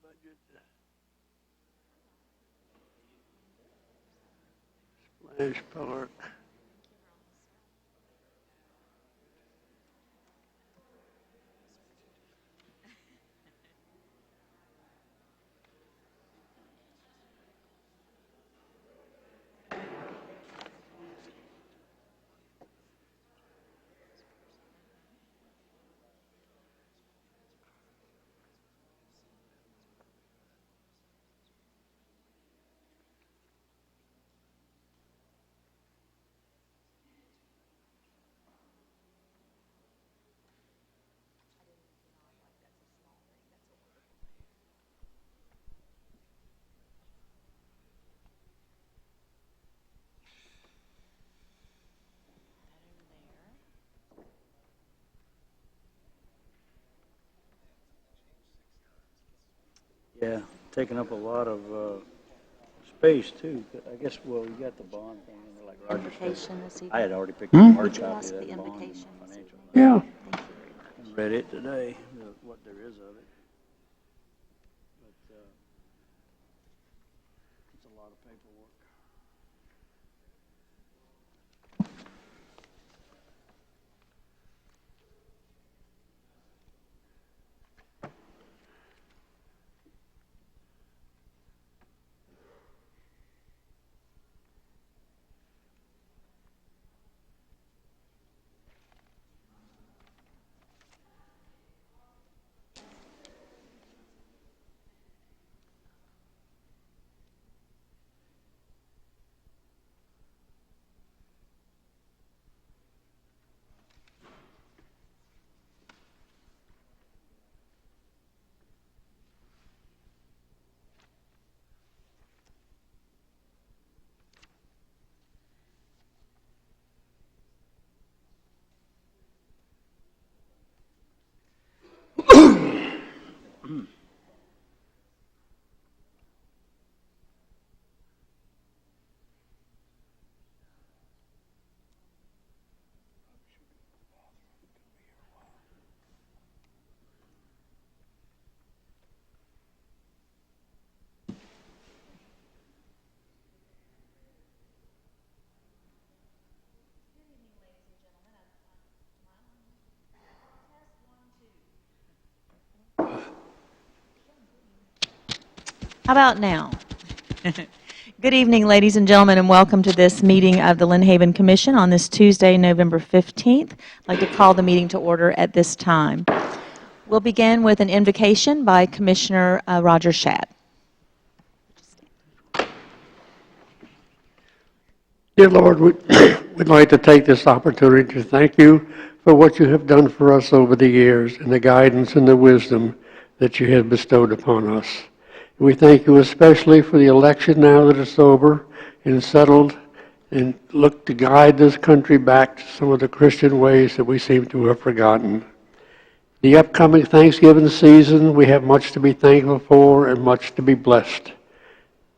budget. Splash Park. Yeah, taking up a lot of space too. I guess, well, you got the bond thing in there like Roger said. I had already picked up a hard copy of that bond in my financial. Yeah. And read it today, what there is of it. But it's a lot of paperwork. How about now? Good evening, ladies and gentlemen, and welcome to this meeting of the Lynn Haven Commission on this Tuesday, November 15th. I'd like to call the meeting to order at this time. We'll begin with an invocation by Commissioner Roger Shadd. Dear Lord, we'd like to take this opportunity to thank you for what you have done for us over the years and the guidance and the wisdom that you have bestowed upon us. We thank you especially for the election now that it's over and settled, and look to guide this country back to some of the Christian ways that we seem to have forgotten. The upcoming Thanksgiving season, we have much to be thankful for and much to be blessed.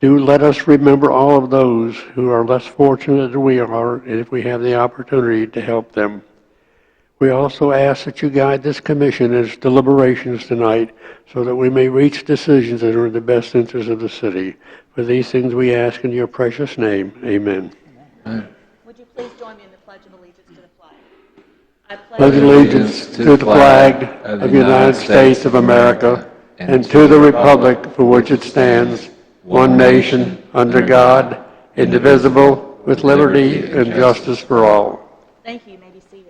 Do let us remember all of those who are less fortunate than we are, and if we have the opportunity to help them. We also ask that you guide this commission in its deliberations tonight so that we may reach decisions that are in the best interest of the city. For these things we ask in your precious name. Amen. Would you please join me in the Pledge of Allegiance to the flag? I Pledge allegiance to the flag of the United States of America and to the republic for which it stands, one nation, under God, indivisible, with liberty and justice for all. Thank you. You may be seated.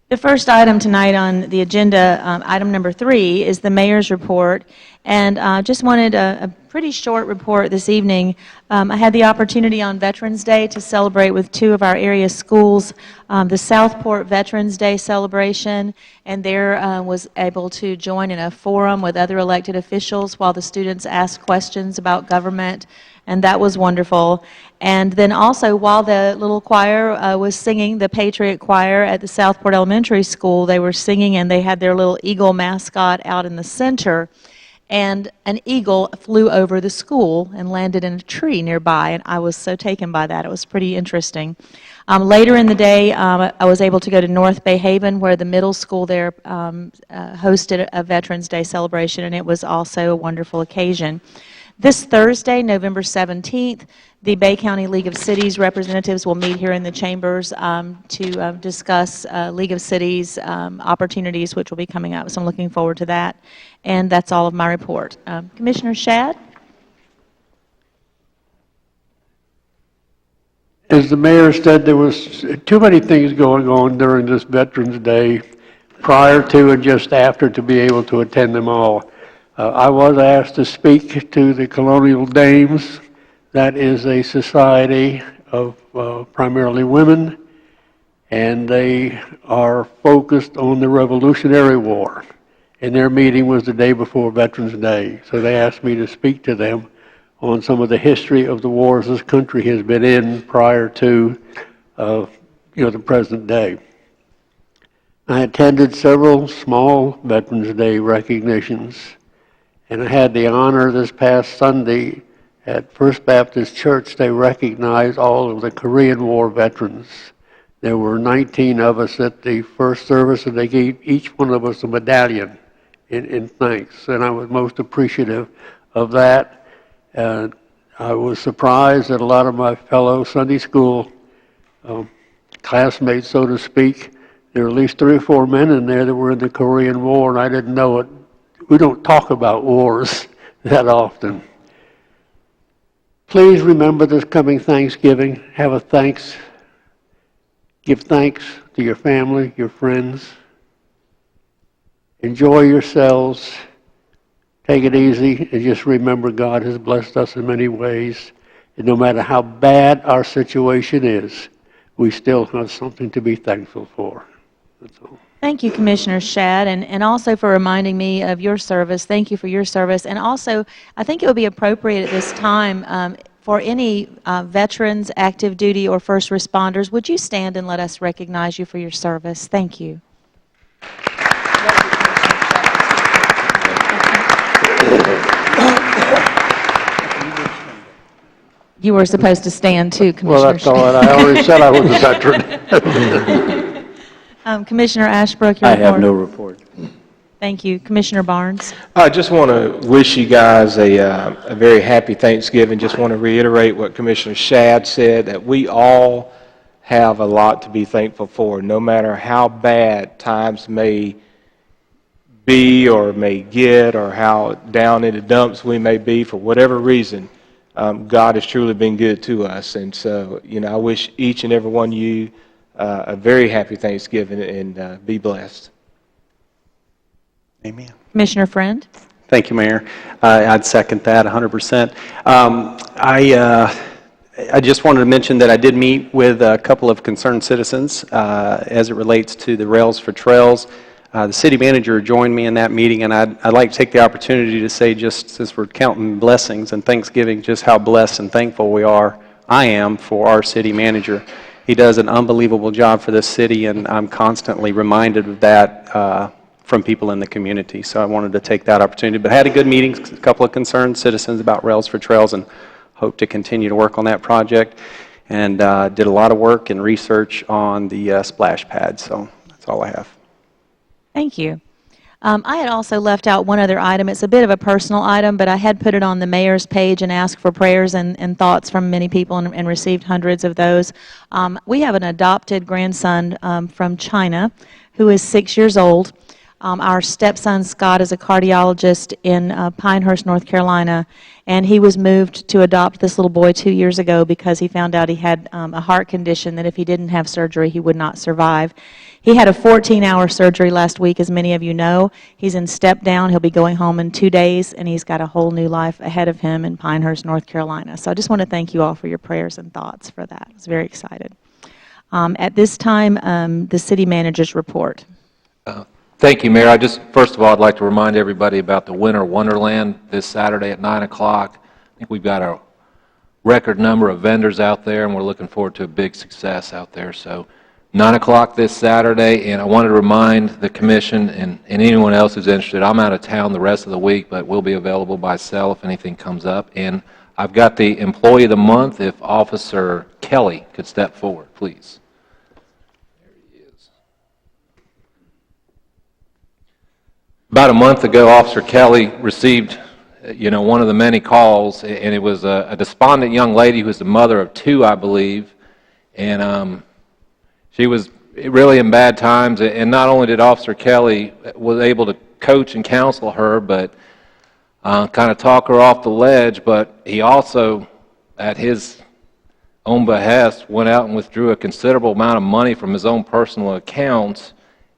The first item tonight on the agenda, item number 3, is the mayor's report. And just wanted a pretty short report this evening. I had the opportunity on Veterans Day to celebrate with 2 of our area schools the Southport Veterans Day celebration, and there was able to join in a forum with other elected officials while the students asked questions about government, and that was wonderful. And then also, while the little choir was singing, the Patriot Choir at the Southport Elementary School, they were singing and they had their little eagle mascot out in the center. and an eagle flew over the school and landed in a tree nearby, and I was so taken by that. It was pretty interesting. Later in the day, I was able to go to North Bay Haven, where the middle school there hosted a Veterans Day celebration, and it was also a wonderful occasion. This Thursday, November 17th, the Bay County League of Cities representatives will meet here in the chambers to discuss League of Cities opportunities, which will be coming up. So I'm looking forward to that. And that's all of my report. Commissioner Shad? As the mayor said, there was too many things going on during this Veterans Day, prior to and just after, to be able to attend them all. I was asked to speak to the Colonial Dames. That is a society of primarily women, and they are focused on the Revolutionary War. And their meeting was the day before Veterans Day. So they asked me to speak to them on some of the history of the wars this country has been in prior to the present day. I attended several small Veterans Day recognitions, and I had the honor this past Sunday at First Baptist Church. They recognized all of the Korean War veterans. There were 19 of us at the first service, and they gave each one of us a medallion in thanks, and I was most appreciative of that. I was surprised that a lot of my fellow Sunday school classmates, so to speak, there were at least 3 or 4 men in there that were in the Korean War, and I didn't know it. We don't talk about wars that often. Please remember this coming Thanksgiving. Give thanks to your family, your friends. Enjoy yourselves. Take it easy, and just remember God has blessed us in many ways. And no matter how bad our situation is, we still have something to be thankful for. That's all. Thank you, Commissioner Shad, and also for reminding me of your service. Thank you for your service. And also, I think it would be appropriate at this time for any veterans, active duty, or first responders, would you stand and let us recognize you for your service? Thank you. You were supposed to stand too, Commissioner. Well, that's all right. I already said I was a veteran. Commissioner Ashbrook, your I report. have no report. Thank you. Commissioner Barnes. I just want to wish you guys a very happy Thanksgiving. Just want to reiterate what Commissioner Shad said, that we all have a lot to be thankful for, no matter how bad times may be or may get, or how down in the dumps we may be for whatever reason. God has truly been good to us. And so, I wish each and every one of you a very happy Thanksgiving, and be blessed. Amen. Commissioner Friend. Thank you, Mayor. I'd second that 100%. I just wanted to mention that I did meet with a couple of concerned citizens as it relates to the Rails for Trails. The city manager joined me in that meeting, and I'd like to take the opportunity to say, just since we're counting blessings and Thanksgiving, just how blessed and thankful I am for our city manager. He does an unbelievable job for this city, and I'm constantly reminded of that from people in the community. So I wanted to take that opportunity. But I had a good meeting, a couple of concerned citizens about Rails for Trails, and hope to continue to work on that project. And did a lot of work and research on the splash pad. So that's all I have. Thank you. I had also left out one other item. It's a bit of a personal item, but I had put it on the mayor's page and asked for prayers and thoughts from many people, and received hundreds of those. We have an adopted grandson from China who is 6 years old. Our stepson, Scott, is a cardiologist in Pinehurst, North Carolina, and he was moved to adopt this little boy 2 years ago because he found out he had a heart condition that if he didn't have surgery, he would not survive. He had a 14-hour surgery last week, as many of you know. He's in step down. He'll be going home in 2 days, and he's got a whole new life ahead of him in Pinehurst, North Carolina. So I just want to thank you all for your prayers and thoughts for that. I was very excited. At this time, the city manager's report. Thank you, Mayor. First of all, I'd like to remind everybody about the Winter Wonderland this Saturday at 9 o'clock. I think we've got a record number of vendors out there, and we're looking forward to a big success out there. So 9 o'clock this Saturday, and I wanted to remind the commission and anyone else who's interested, I'm out of town the rest of the week, but we'll be available by cell if anything comes up. And I've got the Employee of the Month, if Officer Kelly could step forward, please. There he is. About a month ago, Officer Kelly received one of the many calls, and it was a despondent young lady who was the mother of two, I believe, and she was really in bad times, and not only did Officer Kelly was able to coach and counsel her, but kind of talk her off the ledge, but he also, at his own behest, went out and withdrew a considerable amount of money from his own personal accounts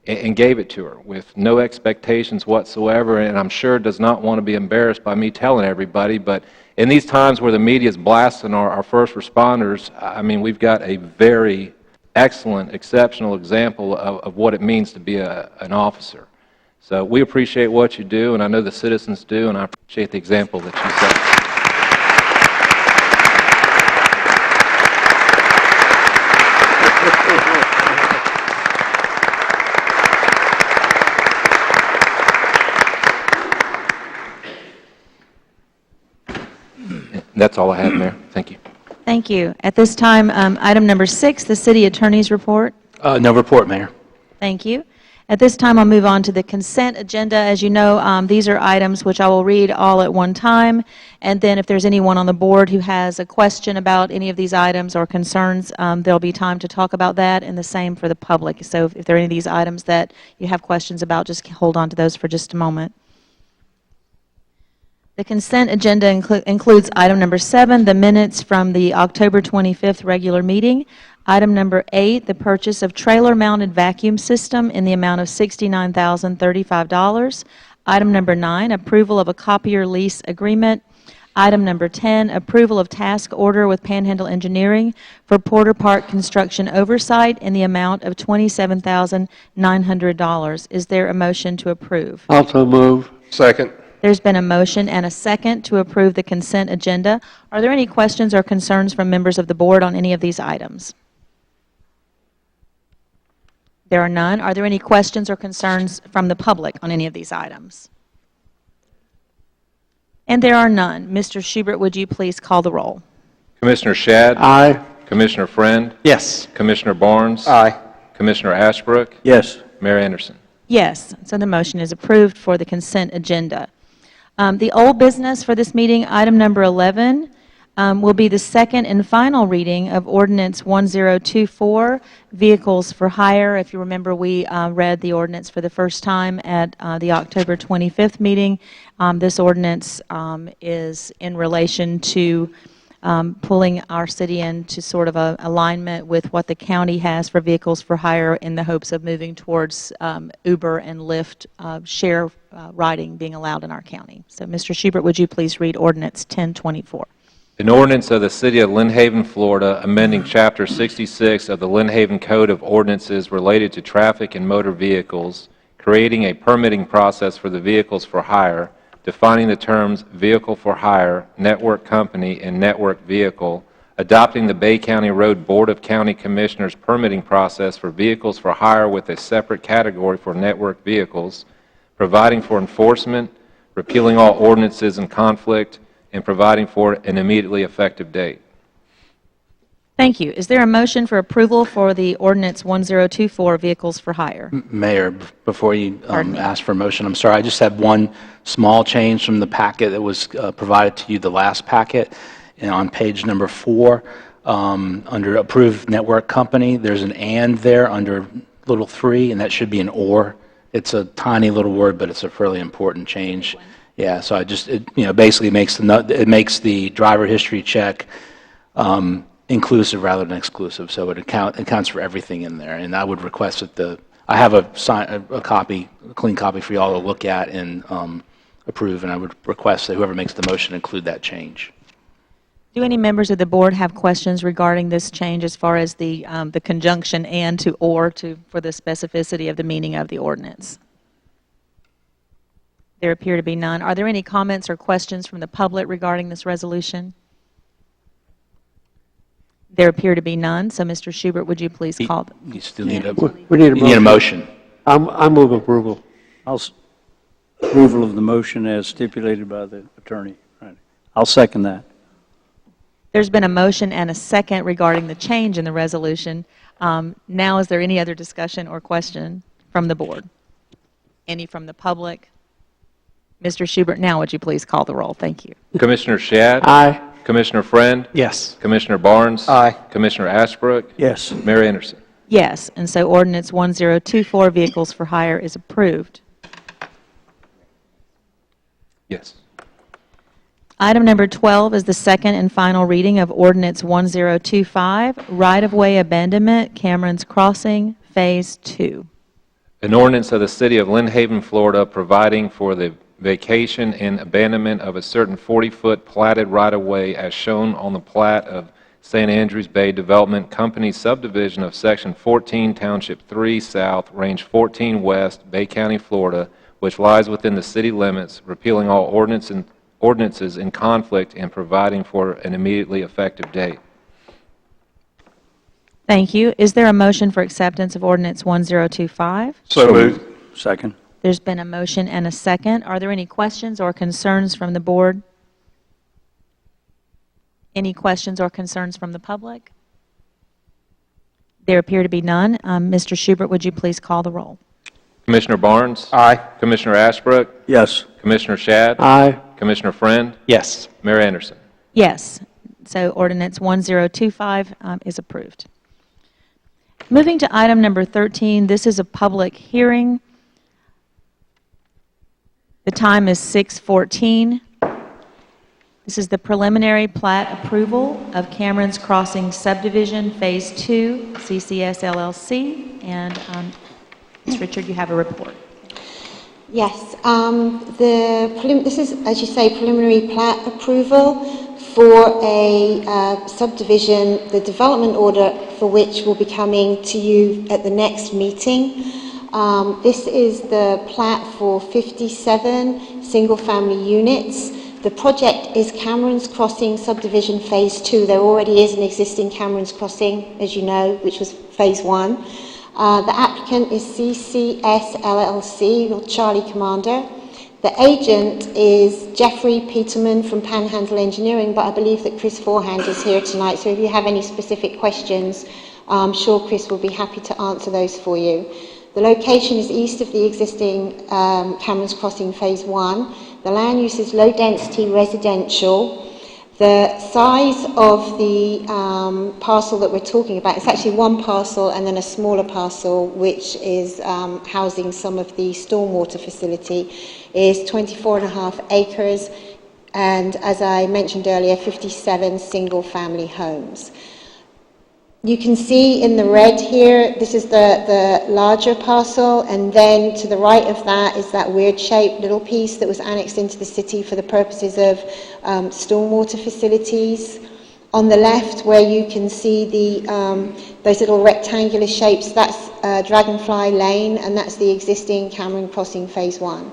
and gave it to her with no expectations whatsoever, and I'm sure does not want to be embarrassed by me telling everybody, but in these times where the media is blasting our first responders, I mean, we've got a very excellent, exceptional example of what it means to be an officer. So we appreciate what you do, and I know the citizens do, and I appreciate the example that you set. That's all I have, Mayor. Thank you. Thank you. At this time, item number 6, the city attorney's report. No report, Mayor. Thank you. At this time, I'll move on to the consent agenda. As you know, these are items which I will read all at one time, and then if there's anyone on the board who has a question about any of these items or concerns, there'll be time to talk about that, and the same for the public. So if there are any of these items that you have questions about, just hold on to those for just a moment. The consent agenda includes item number 7, the minutes from the October 25th regular meeting. Item number 8, the purchase of trailer-mounted vacuum system in the amount of $69,035. Item number 9, approval of a copier lease agreement. Item number 10, approval of task order with Panhandle Engineering for Porter Park construction oversight in the amount of $27,900. Is there a motion to approve? Also move. Second. There's been a motion and a second to approve the consent agenda. Are there any questions or concerns from members of the board on any of these items? There are none. Are there any questions or concerns from the public on any of these items? And there are none. Mr. Schubert, would you please call the roll? Commissioner Shad? Aye. Commissioner Friend? Yes. Commissioner Barnes? Aye. Commissioner Ashbrook? Yes. Mayor Anderson? Yes. So the motion is approved for the consent agenda. The old business for this meeting, item number 11, will be the second and final reading of Ordinance 1024, Vehicles for Hire. If you remember, we read the ordinance for the first time at the October 25th meeting. This ordinance is in relation to pulling our city into sort of a alignment with what the county has for vehicles for hire in the hopes of moving towards Uber and Lyft share riding being allowed in our county. So, Mr. Schubert, would you please read Ordinance 1024? An ordinance of the City of Lynn Haven, Florida, amending Chapter 66 of the Lynn Haven Code of Ordinances related to traffic and motor vehicles, creating a permitting process for the vehicles for hire, defining the terms vehicle for hire, network company, and network vehicle, adopting the Bay County Road Board of County Commissioners permitting process for vehicles for hire with a separate category for network vehicles, providing for enforcement, repealing all ordinances in conflict, and providing for an immediately effective date. Thank you. Is there a motion for approval for the Ordinance 1024, Vehicles for Hire? Mayor, before you Pardon me. ask for a motion, I'm sorry, I just have one small change from the packet that was provided to you, the last packet. And on page number 4, under approved network company, there's an and there under little 3, and that should be an or. It's a tiny little word, but it's a fairly important change. Yeah, so I just, basically makes the driver history check inclusive rather than exclusive, so it accounts for everything in there. And I would request that I have a clean copy for you all to look at and approve, and I would request that whoever makes the motion include that change. Do any members of the board have questions regarding this change as far as the conjunction and to or for the specificity of the meaning of the ordinance? There appear to be none. Are there any comments or questions from the public regarding this resolution? There appear to be none, so Mr. Schubert, would you please call the... You still need a, We need a you need a motion. I move approval. Approval of the motion as stipulated by the attorney. Right. I'll second that. There's been a motion and a second regarding the change in the resolution. Now, is there any other discussion or question from the board? Any from the public? Mr. Schubert, now would you please call the roll? Thank you. Commissioner Shad? Aye. Commissioner Friend? Yes. Commissioner Barnes? Aye. Commissioner Ashbrook? Yes. Mayor Anderson? Yes, and so ordinance 1024, vehicles for hire, is approved. Yes. Item number 12 is the second and final reading of ordinance 1025, right-of-way abandonment, Cameron's Crossing, Phase 2. An ordinance of the City of Lynn Haven, Florida, providing for the vacation and abandonment of a certain 40-foot platted right-of-way as shown on the plat of St. Andrews Bay Development Company subdivision of Section 14, Township 3 South, Range 14 West, Bay County, Florida, which lies within the city limits, repealing all ordinances in conflict and providing for an immediately effective date. Thank you. Is there a motion for acceptance of ordinance 1025? So moved. Second. There's been a motion and a second. Are there any questions or concerns from the board? Any questions or concerns from the public? There appear to be none. Mr. Schubert, would you please call the roll? Commissioner Barnes? Aye. Commissioner Ashbrook? Yes. Commissioner Shad? Aye. Commissioner Friend? Yes. Mayor Anderson? Yes. So ordinance 1025 is approved. Moving to item number 13, this is a public hearing. The time is 6:14. This is the preliminary plat approval of Cameron's Crossing Subdivision Phase 2, CCS LLC. And Ms. Richard, you have a report. Yes, this is, as you say, preliminary plat approval for a subdivision, the development order for which will be coming to you at the next meeting. This is the plat for 57 single-family units. The project is Cameron's Crossing Subdivision Phase 2. There already is an existing Cameron's Crossing, as you know, which was Phase 1. The applicant is CCS LLC, or Charlie Commander. The agent is Jeffrey Peterman from Panhandle Engineering, but I believe that Chris Forehand is here tonight, so if you have any specific questions, I'm sure Chris will be happy to answer those for you. The location is east of the existing Cameron's Crossing Phase 1. The land use is low-density residential. The size of the parcel that we're talking about, it's actually one parcel and then a smaller parcel which is housing some of the stormwater facility, is 24.5 acres, and as I mentioned earlier, 57 single-family homes. You can see in the red here, this is the larger parcel, and then to the right of that is that weird-shaped little piece that was annexed into the city for the purposes of stormwater facilities. On the left, where you can see those little rectangular shapes, that's Dragonfly Lane, and that's the existing Cameron Crossing Phase 1.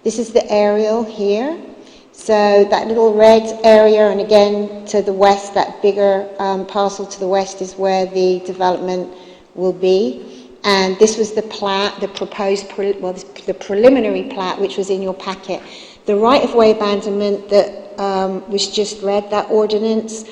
This is the aerial here. So that little red area, and again to the west, that bigger parcel to the west is where the development will be. And this was the plat, the proposed, the preliminary plat, which was in your packet. The right-of-way abandonment that was just read, that ordinance,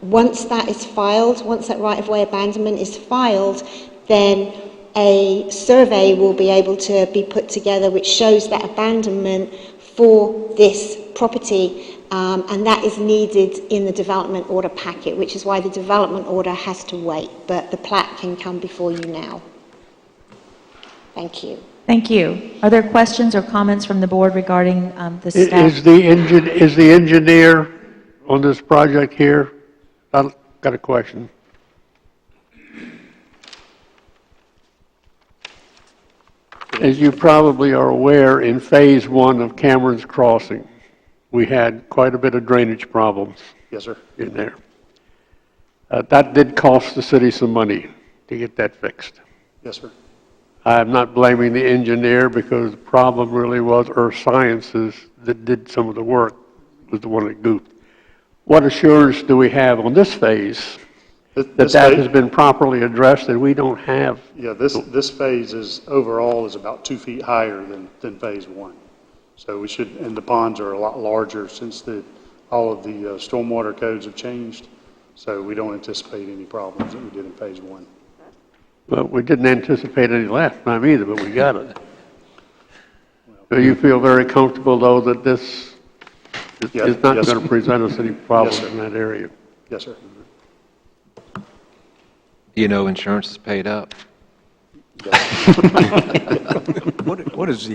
once that is filed, once that right-of-way abandonment is filed, then a survey will be able to be put together which shows that abandonment for this property, and that is needed in the development order packet, which is why the development order has to wait, but the plat can come before you now. Thank you. Thank you. Are there questions or comments from the board regarding the staff? Is the engineer on this project here? I've got a question. As you probably are aware, in Phase 1 of Cameron's Crossing, we had quite a bit of drainage problems. Yes, sir. In there. That did cost the city some money to get that fixed. Yes, sir. I'm not blaming the engineer because the problem really was Earth Sciences that did some of the work, was the one that goofed. what assurance do we have on this phase that that has been properly addressed, that we don't have? Yeah, this phase is, overall, is about 2 feet higher than phase one. So we should, and the ponds are a lot larger since all of the stormwater codes have changed. So we don't anticipate any problems that we did in phase one. Well, we didn't anticipate any last time either, but we got it. So you feel very comfortable, though, that this is not Yes. going to present us any problems Yes, sir. in that area? Yes, sir. You know, insurance is paid up. What's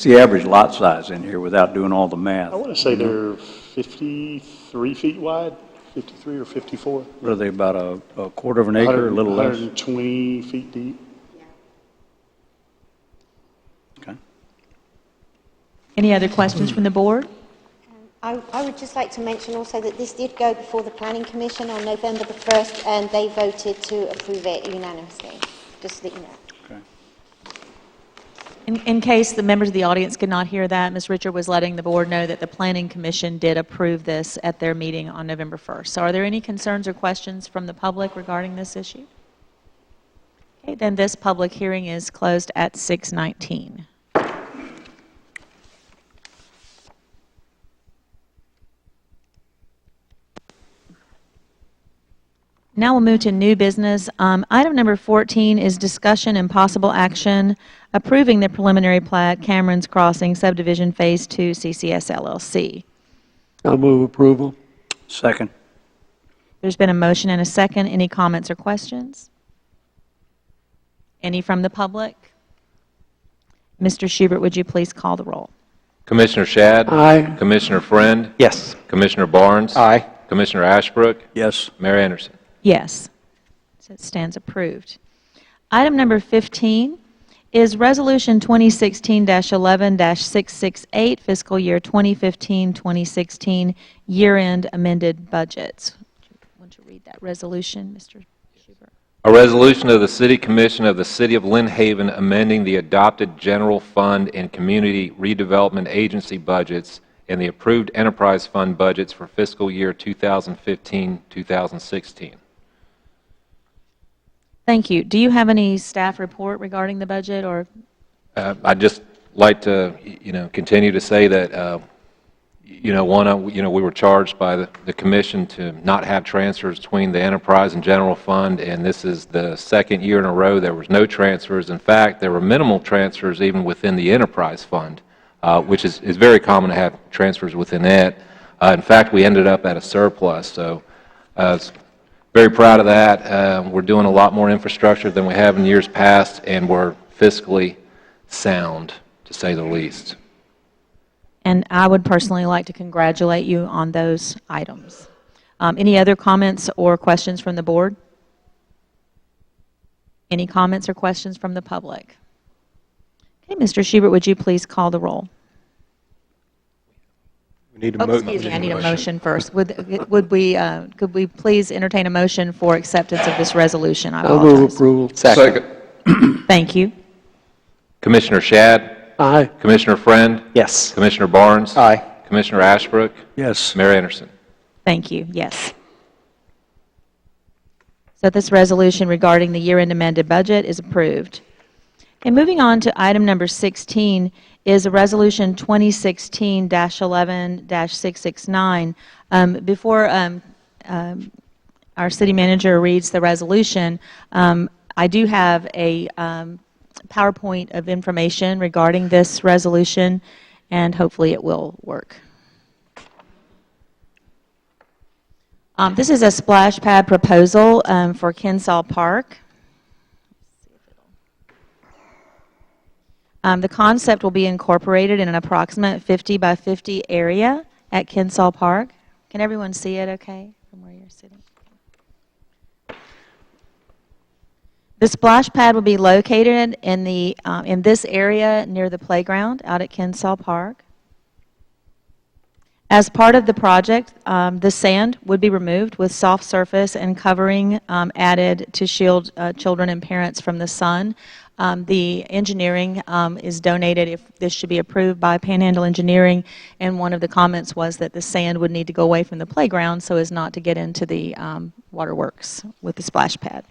the average lot size in here without doing all the math? I want to say they're 53 feet wide, 53 or 54. What are they, about a quarter of an acre, a little less? 120 feet deep. Okay. Any other questions from the board? I would just like to mention also that this did go before the Planning Commission on November the 1st, and they voted to approve it unanimously, just so that you know. In case the members of the audience could not hear that, Ms. Richard was letting the board know that the Planning Commission did approve this at their meeting on November 1st. So are there any concerns or questions from the public regarding this issue? Okay, then this public hearing is closed at 6:19. Now we'll move to new business. Item number 14 is discussion and possible action approving the preliminary plat Cameron's Crossing Subdivision Phase 2 CCS LLC. I'll move approval. Second. There's been a motion and a second. Any comments or questions? Any from the public? Mr. Schubert, would you please call the roll? Commissioner Shad? Aye. Commissioner Friend? Yes. Commissioner Barnes? Aye. Commissioner Ashbrook? Yes. Mayor Anderson? Yes. So it stands approved. Item number 15 is Resolution 2016-11-668, fiscal year 2015-2016, year-end amended budgets. Do you want to read that resolution, Mr. Schubert? A resolution of the City Commission of the City of Lynn Haven amending the adopted general fund and community redevelopment agency budgets and the approved enterprise fund budgets for fiscal year 2015-2016. Thank you. Do you have any staff report regarding the budget, or? I'd just like to, continue to say that, we were charged by the commission to not have transfers between the enterprise and general fund, and this is the second year in a row there was no transfers. In fact, there were minimal transfers even within the enterprise fund, which is very common to have transfers within it. In fact, we ended up at a surplus, so very proud of that. We're doing a lot more infrastructure than we have in years past, and we're fiscally sound, to say the least. And I would personally like to congratulate you on those items. Any other comments or questions from the board? Any comments or questions from the public? Okay, Mr. Schubert, would you please call the roll? We need Excuse me, I need a motion first. Could we please entertain a motion for acceptance of this resolution? I I'll move apologize. approval. Second. Thank you. Commissioner Shad? Aye. Commissioner Friend? Yes. Commissioner Barnes? Aye. Commissioner Ashbrook? Yes. Mayor Anderson? Thank you. Yes. So this resolution regarding the year-end amended budget is approved. And moving on to item number 16 is a resolution 2016-11-669. Before our city manager reads the resolution, I do have a PowerPoint of information regarding this resolution, and hopefully it will work. This is a splash pad proposal for Kensal Park. The concept will be incorporated in an approximate 50 by 50 area at Kensal Park. Can everyone see it okay from where you're sitting? The splash pad will be located in this area near the playground out at Kensal Park. As part of the project, the sand would be removed with soft surface and covering added to shield children and parents from the sun. The engineering is donated if this should be approved by Panhandle Engineering, and one of the comments was that the sand would need to go away from the playground so as not to get into the waterworks with the splash pad.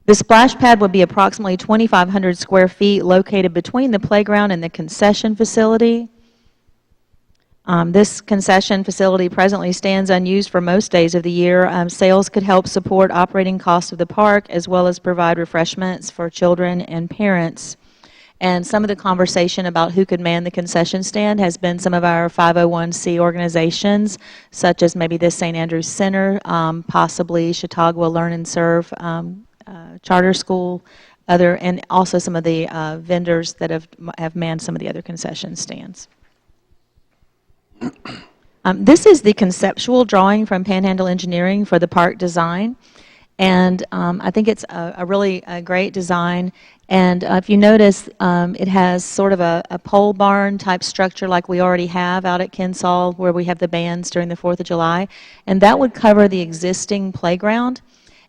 The splash pad would be approximately 2,500 square feet located between the playground and the concession facility. This concession facility presently stands unused for most days of the year. Sales could help support operating costs of the park as well as provide refreshments for children and parents. And some of the conversation about who could man the concession stand has been some of our 501c organizations, such as maybe the St. Andrews Center, possibly Chautauqua Learn and Serve Charter School, and also some of the vendors that have manned some of the other concession stands. This is the conceptual drawing from Panhandle Engineering for the park design, and I think it's a really great design. And if you notice, it has sort of a pole barn type structure like we already have out at Kensall, where we have the bands during the 4th of July, and that would cover the existing playground.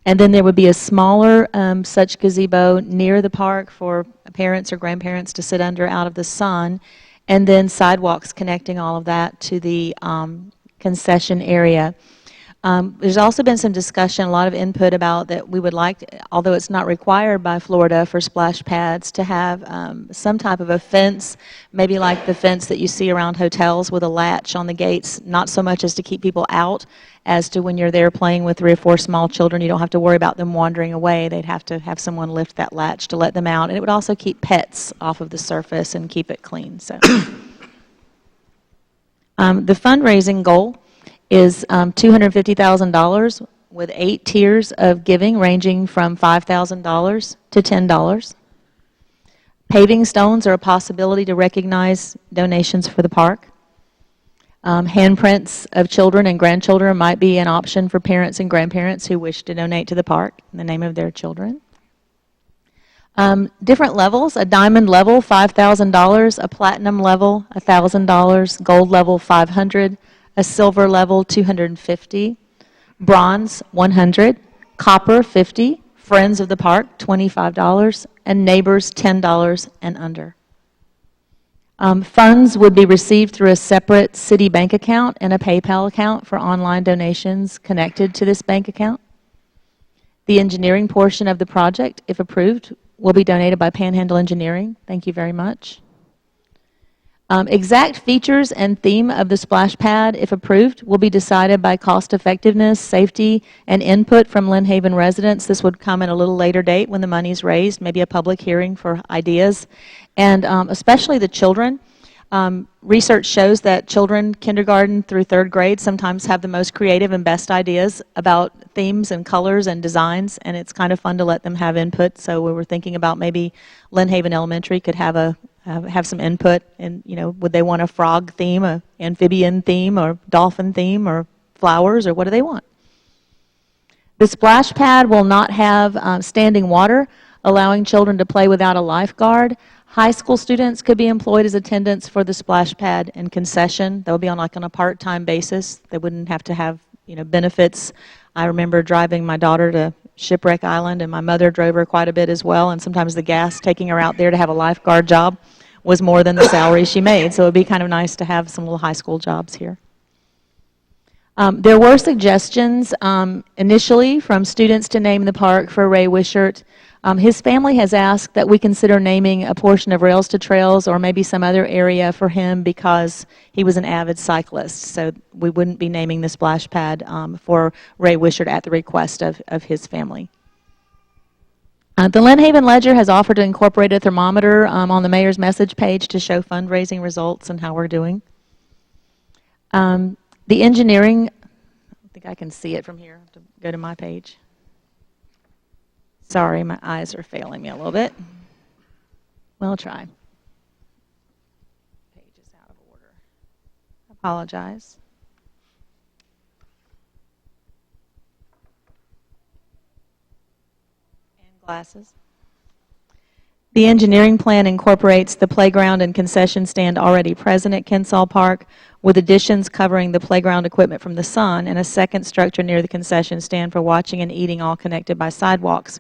And then there would be a smaller such gazebo near the park for parents or grandparents to sit under out of the sun, and then sidewalks connecting all of that to the concession area. There's also been some discussion, a lot of input about that we would like, although it's not required by Florida for splash pads, to have some type of a fence, maybe like the fence that you see around hotels with a latch on the gates, not so much as to keep people out, as to when you're there playing with 3 or 4 small children, you don't have to worry about them wandering away. They'd have to have someone lift that latch to let them out. And it would also keep pets off of the surface and keep it clean. So, the fundraising goal is $250,000 with 8 tiers of giving ranging from $5,000 to $10. Paving stones are a possibility to recognize donations for the park. Handprints of children and grandchildren might be an option for parents and grandparents who wish to donate to the park in the name of their children. Different levels: a diamond level, $5,000, a platinum level, $1,000, gold level, $500, a silver level, $250, bronze, $100, copper, $50, friends of the park, $25, and neighbors, $10 and under. Funds would be received through a separate city bank account and a PayPal account for online donations connected to this bank account. The engineering portion of the project, if approved, will be donated by Panhandle Engineering. Thank you very much. Exact features and theme of the splash pad, if approved, will be decided by cost effectiveness, safety, and input from Lynn Haven residents. This would come at a little later date when the money's raised, maybe a public hearing for ideas. And especially the children. Research shows that children, kindergarten through 3rd grade, sometimes have the most creative and best ideas about themes and colors and designs, and it's kind of fun to let them have input. So we were thinking about maybe Lynn Haven Elementary could have some input, and would they want a frog theme, a amphibian theme, or dolphin theme, or flowers, or what do they want? The splash pad will not have standing water, allowing children to play without a lifeguard. High school students could be employed as attendants for the splash pad and concession. That would be on a part-time basis. They wouldn't have to have benefits. I remember driving my daughter to Shipwreck Island, and my mother drove her quite a bit as well, and sometimes the gas taking her out there to have a lifeguard job was more than the salary she made, so it would be kind of nice to have some little high school jobs here. There were suggestions initially from students to name the park for Ray Wishart. His family has asked that we consider naming a portion of Rails to Trails or maybe some other area for him because he was an avid cyclist. So we wouldn't be naming the splash pad for Ray Wishart at the request of his family. The Lynn Haven Ledger has offered to incorporate a thermometer on the mayor's message page to show fundraising results and how we're doing. The engineering, I think I can see it from here. I have to go to my page. Sorry, my eyes are failing me a little bit. We'll try. Page is out of order. Apologize. And glasses. The engineering plan incorporates the playground and concession stand already present at Kensall Park, with additions covering the playground equipment from the sun and a second structure near the concession stand for watching and eating, all connected by sidewalks.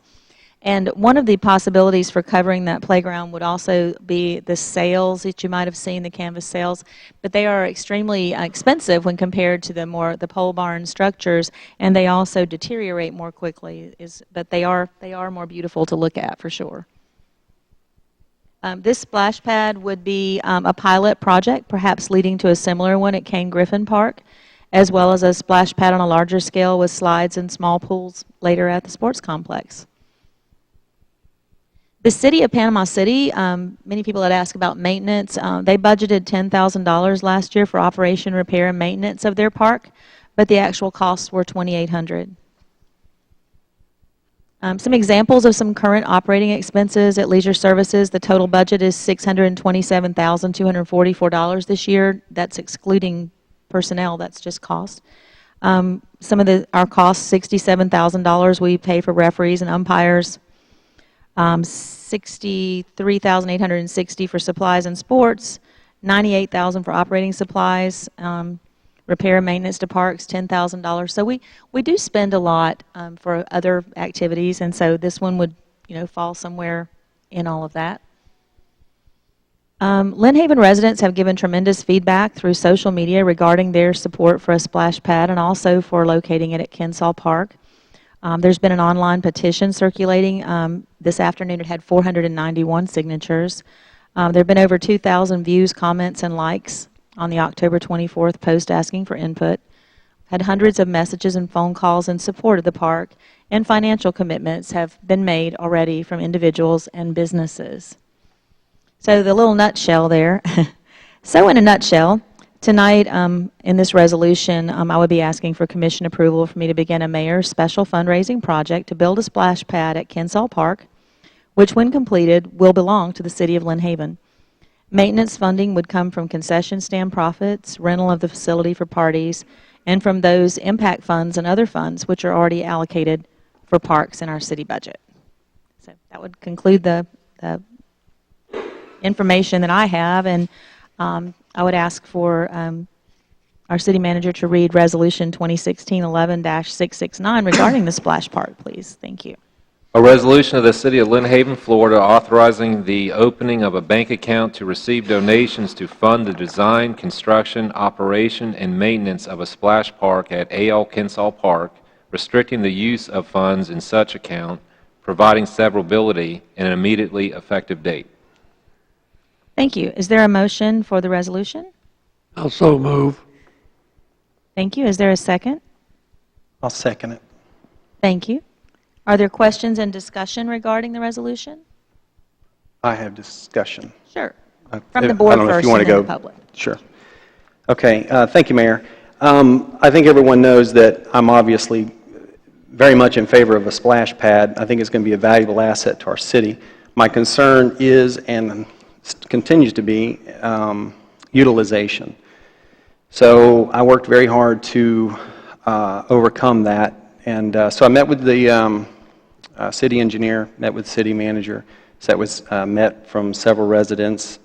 And one of the possibilities for covering that playground would also be the sails that you might have seen, the canvas sails, but they are extremely expensive when compared to the pole barn structures, and they also deteriorate more quickly. But they are more beautiful to look at for sure. This splash pad would be a pilot project, perhaps leading to a similar one at Kane Griffin Park, as well as a splash pad on a larger scale with slides and small pools later at the sports complex. The city of Panama City, many people had asked about maintenance. They budgeted $10,000 last year for operation, repair, and maintenance of their park, but the actual costs were $2,800. Some examples of some current operating expenses at Leisure Services. The total budget is $627,244 this year. That's excluding personnel. That's just cost. Some of our costs, $67,000 we pay for referees and umpires. $63,860 for supplies and sports, $98,000 for operating supplies, repair and maintenance to parks, $10,000. So we do spend a lot for other activities, and so this one would fall somewhere in all of that. Lynn Haven residents have given tremendous feedback through social media regarding their support for a splash pad and also for locating it at Kensaw Park. There's been an online petition circulating. This afternoon it had 491 signatures. There have been over 2,000 views, comments, and likes on the October 24th post asking for input. Had hundreds of messages and phone calls in support of the park, and financial commitments have been made already from individuals and businesses. So the little nutshell there. So in a nutshell, tonight, in this resolution, I would be asking for commission approval for me to begin a mayor's special fundraising project to build a splash pad at Kensaw Park, which when completed will belong to the city of Lynn Haven. Maintenance funding would come from concession stand profits, rental of the facility for parties, and from those impact funds and other funds which are already allocated for parks in our city budget. So that would conclude the information that I have, and I would ask for our city manager to read Resolution 2016-11-669 regarding the splash park, please. Thank you. A resolution of the City of Lynn Haven, Florida, authorizing the opening of a bank account to receive donations to fund the design, construction, operation, and maintenance of a splash park at A.L. Kensaw Park, restricting the use of funds in such account, providing severability, and an immediately effective date. Thank you. Is there a motion for the resolution? I'll so move. Thank you. Is there a second? I'll second it. Thank you. Are there questions and discussion regarding the resolution? I have discussion. Sure. From the board I don't know if first you want and to then go. the public. Sure. Okay. Thank you, Mayor. I think everyone knows that I'm obviously very much in favor of a splash pad. I think it's going to be a valuable asset to our city. My concern is, and continues to be, utilization. So I worked very hard to overcome that. And so I met with the city engineer, met with the city manager, met from several residents,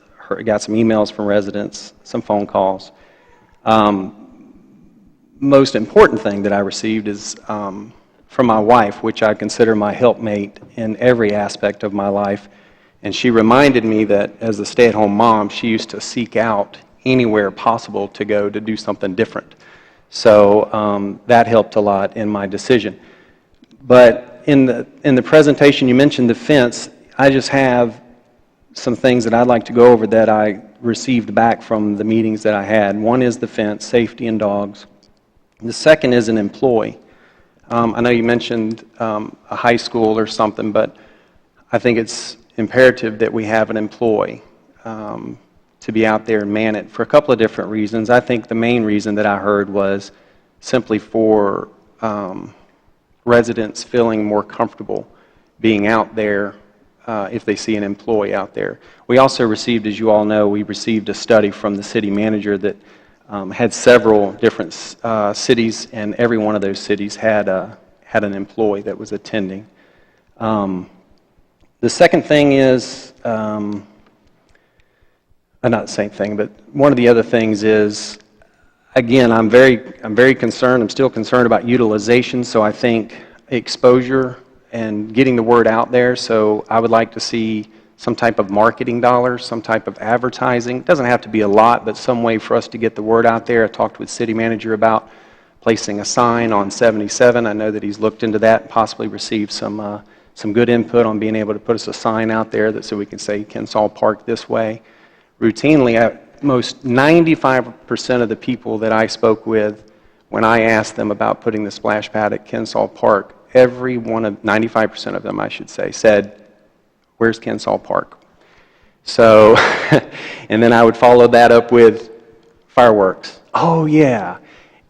got some emails from residents, some phone calls. Most important thing that I received is from my wife, which I consider my helpmate in every aspect of my life. And she reminded me that as a stay-at-home mom, she used to seek out anywhere possible to go to do something different. So that helped a lot in my decision. But in the presentation, you mentioned the fence. I just have some things that I'd like to go over that I received back from the meetings that I had. One is the fence, safety and dogs. The second is an employee. I know you mentioned a high school or something, but I think it's imperative that we have an employee to be out there and man it for a couple of different reasons. I think the main reason that I heard was simply for residents feeling more comfortable being out there if they see an employee out there. We also received, as you all know, we received a study from the city manager that had several different cities, and every one of those cities had an employee that was attending. The second thing is, not the same thing, but one of the other things is, again, I'm very concerned. I'm still concerned about utilization. So I think exposure and getting the word out there. So I would like to see some type of marketing dollars, some type of advertising. It doesn't have to be a lot, but some way for us to get the word out there. I talked with city manager about placing a sign on 77. I know that he's looked into that and possibly received some good input on being able to put us a sign out there that so we can say Kensall Park this way. Routinely, most 95% of the people that I spoke with, when I asked them about putting the splash pad at Kensall Park, every one of 95% of them, I should say, said, "Where's Kensall Park?" So, and then I would follow that up with fireworks. Oh yeah.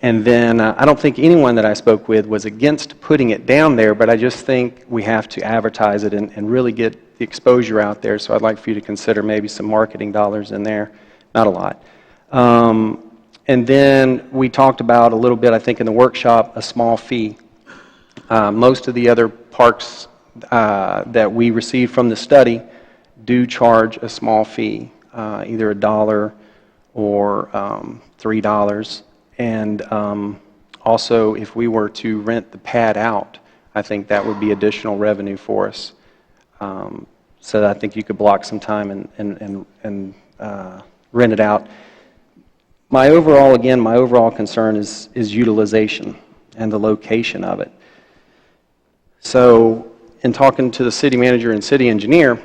And then I don't think anyone that I spoke with was against putting it down there, but I just think we have to advertise it and really get the exposure out there. So I'd like for you to consider maybe some marketing dollars in there. Not a lot. And then we talked about a little bit, I think in the workshop, a small fee. Most of the other parks that we received from the study do charge a small fee, either $1 or $3. And also, if we were to rent the pad out, I think that would be additional revenue for us. So I think you could block some time and rent it out. My overall concern is utilization and the location of it. So in talking to the city manager and city engineer,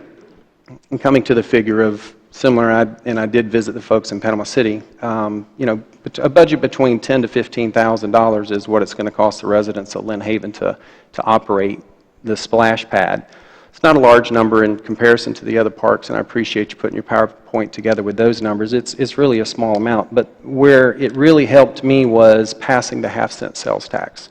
and coming to the figure of similar, and I did visit the folks in Panama City, a budget between $10,000 to $15,000 is what it's going to cost the residents of Lynn Haven to operate the splash pad. It's not a large number in comparison to the other parks, and I appreciate you putting your PowerPoint together with those numbers. It's really a small amount, but where it really helped me was passing the half-cent sales tax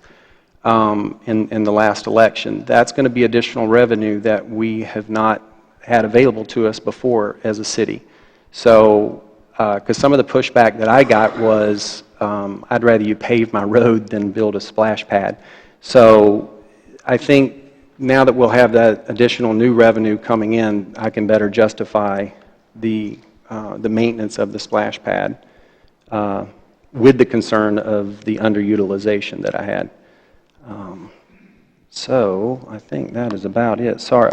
in the last election. That's going to be additional revenue that we have not had available to us before as a city. So, because some of the pushback that I got was, I'd rather you pave my road than build a splash pad. So I think now that we'll have that additional new revenue coming in, I can better justify the maintenance of the splash pad with the concern of the underutilization that I had. So I think that is about it. Sorry.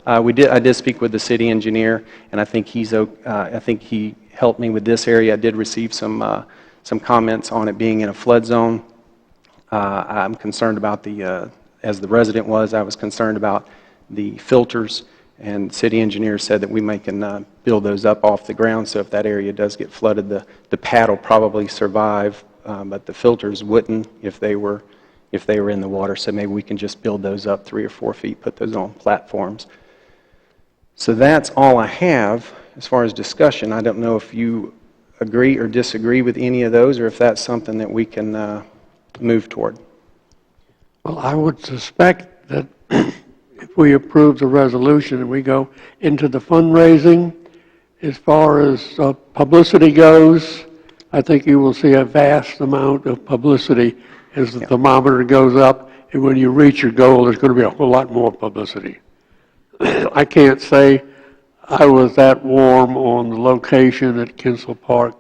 I did speak with the city engineer, and I think he helped me with this area. I did receive some comments on it being in a flood zone. I'm concerned about as the resident was, I was concerned about the filters, and the city engineer said that we can build those up off the ground, so if that area does get flooded, the pad will probably survive, but the filters wouldn't if they were in the water, so maybe we can just build those up 3 or 4 feet, put those on platforms. So that's all I have as far as discussion. I don't know if you agree or disagree with any of those, or if that's something that we can move toward. Well, I would suspect that if we approve the resolution and we go into the fundraising, as far as publicity goes, I think you will see a vast amount of publicity as the thermometer goes up, and when you reach your goal, there's going to be a whole lot more publicity. I can't say I was that warm on the location at Kensall Park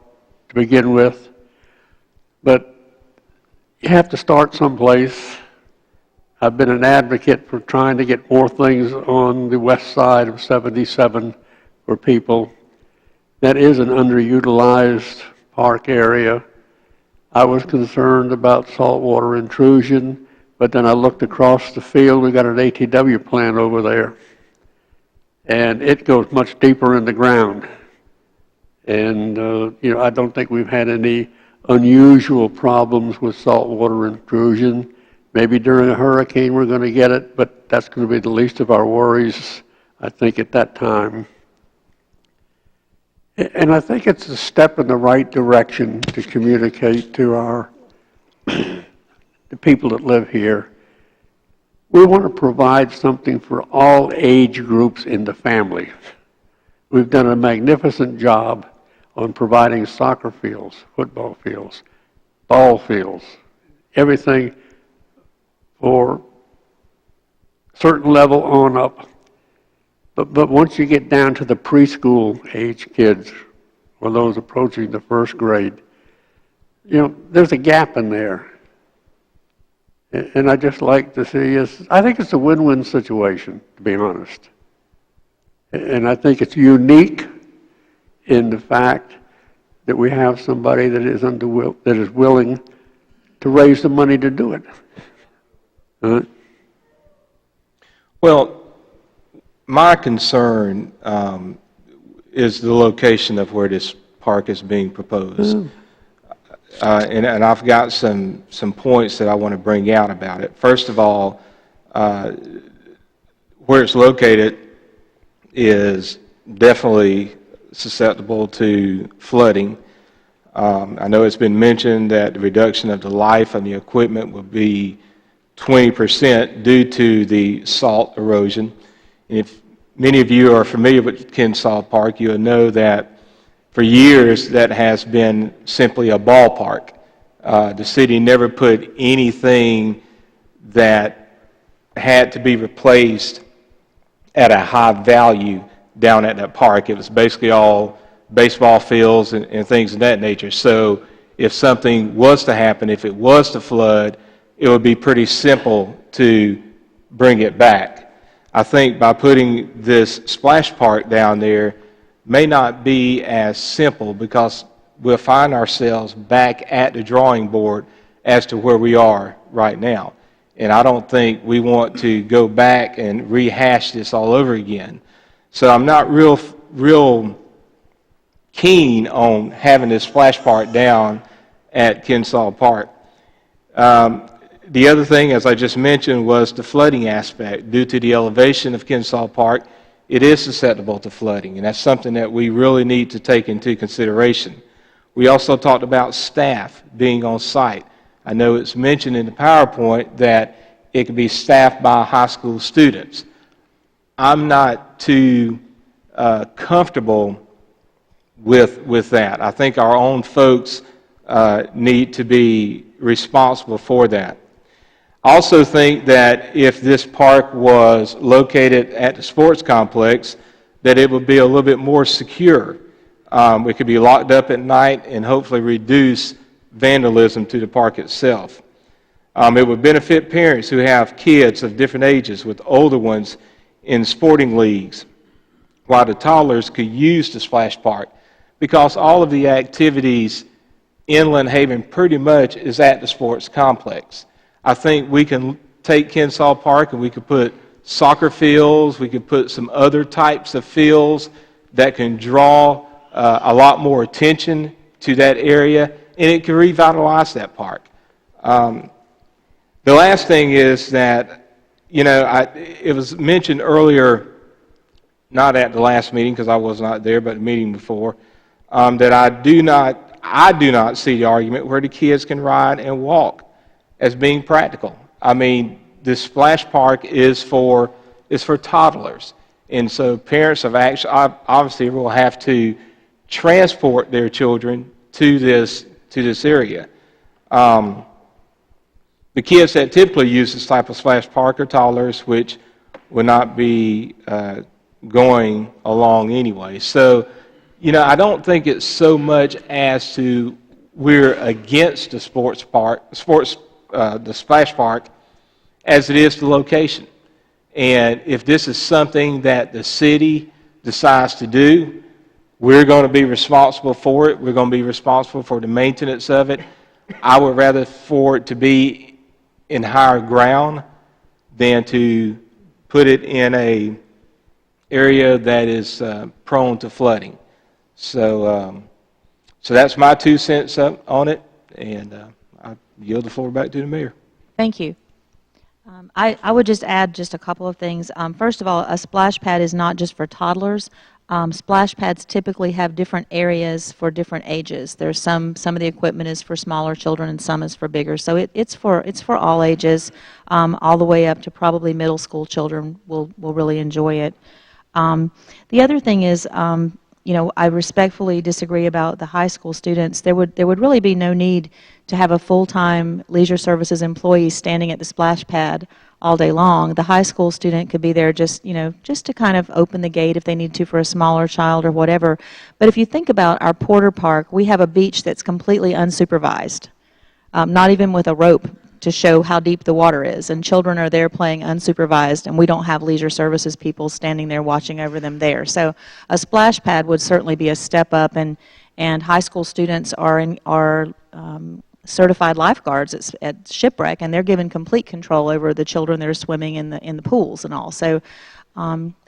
to begin with, but you have to start someplace. I've been an advocate for trying to get more things on the west side of 77 for people. That is an underutilized park area. I was concerned about saltwater intrusion, but then I looked across the field. We got an ATW plant over there, and it goes much deeper in the ground. And I don't think we've had any unusual problems with saltwater intrusion. Maybe during a hurricane we're going to get it, but that's going to be the least of our worries, I think, at that time. And I think it's a step in the right direction to communicate to the people that live here. We want to provide something for all age groups in the family. We've done a magnificent job on providing soccer fields, football fields, ball fields, everything for a certain level on up. But once you get down to the preschool age kids, or those approaching the first grade, there's a gap in there. And I just like to see us, I think it's a win-win situation, to be honest. And I think it's unique in the fact that we have somebody that is willing to raise the money to do it. Well, my concern is the location of where this park is being proposed. And I've got some points that I want to bring out about it. First of all, where it's located is definitely susceptible to flooding. I know it's been mentioned that the reduction of the life of the equipment would be 20% due to the salt erosion. And if many of you are familiar with Kensaw Park, you'll know that for years that has been simply a ballpark. The city never put anything that had to be replaced at a high value down at that park. It was basically all baseball fields and things of that nature. So if something was to happen, if it was to flood, it would be pretty simple to bring it back. I think by putting this splash park down there may not be as simple, because we'll find ourselves back at the drawing board as to where we are right now. And I don't think we want to go back and rehash this all over again. So I'm not real keen on having this splash park down at Kensaw Park. The other thing, as I just mentioned, was the flooding aspect. Due to the elevation of Kensaw Park, it is susceptible to flooding, and that's something that we really need to take into consideration. We also talked about staff being on site. I know it's mentioned in the PowerPoint that it could be staffed by high school students. I'm not too comfortable with that. I think our own folks need to be responsible for that. I also think that if this park was located at the sports complex, that it would be a little bit more secure. We could be locked up at night and hopefully reduce vandalism to the park itself. It would benefit parents who have kids of different ages with older ones in sporting leagues, while the toddlers could use the splash park, because all of the activities in Lynn Haven pretty much is at the sports complex. I think we can take Kensaw Park and we could put soccer fields, we could put some other types of fields that can draw a lot more attention to that area, and it can revitalize that park. The last thing is that, it was mentioned earlier, not at the last meeting because I was not there, but the meeting before, that I do not see the argument where the kids can ride and walk as being practical. I mean, this splash park is for toddlers, and so parents have obviously will have to transport their children to this area. The kids that typically use this type of splash park are toddlers, which would not be going along anyway. So, I don't think it's so much as to we're against the the splash park, as it is the location. And if this is something that the city decides to do, we're going to be responsible for it. We're going to be responsible for the maintenance of it. I would rather for it to be in higher ground than to put it in a area that is prone to flooding. So that's my 2 cents on it, and I yield the floor back to the mayor. Thank you. I would just add just a couple of things. First of all, a splash pad is not just for toddlers. Splash pads typically have different areas for different ages. There's some of the equipment is for smaller children and some is for bigger. So it's for all ages, all the way up to probably middle school children will really enjoy it. The other thing is, I respectfully disagree about the high school students. There would really be no need to have a full-time Leisure Services employee standing at the splash pad all day long. The high school student could be there just to kind of open the gate if they need to for a smaller child or whatever. But if you think about our Porter Park, we have a beach that's completely unsupervised, not even with a rope to show how deep the water is, and children are there playing unsupervised, and we don't have leisure services people standing there watching over them there. So a splash pad would certainly be a step up, and high school students are certified lifeguards at Shipwreck, and they're given complete control over the children that are swimming in the pools and all. So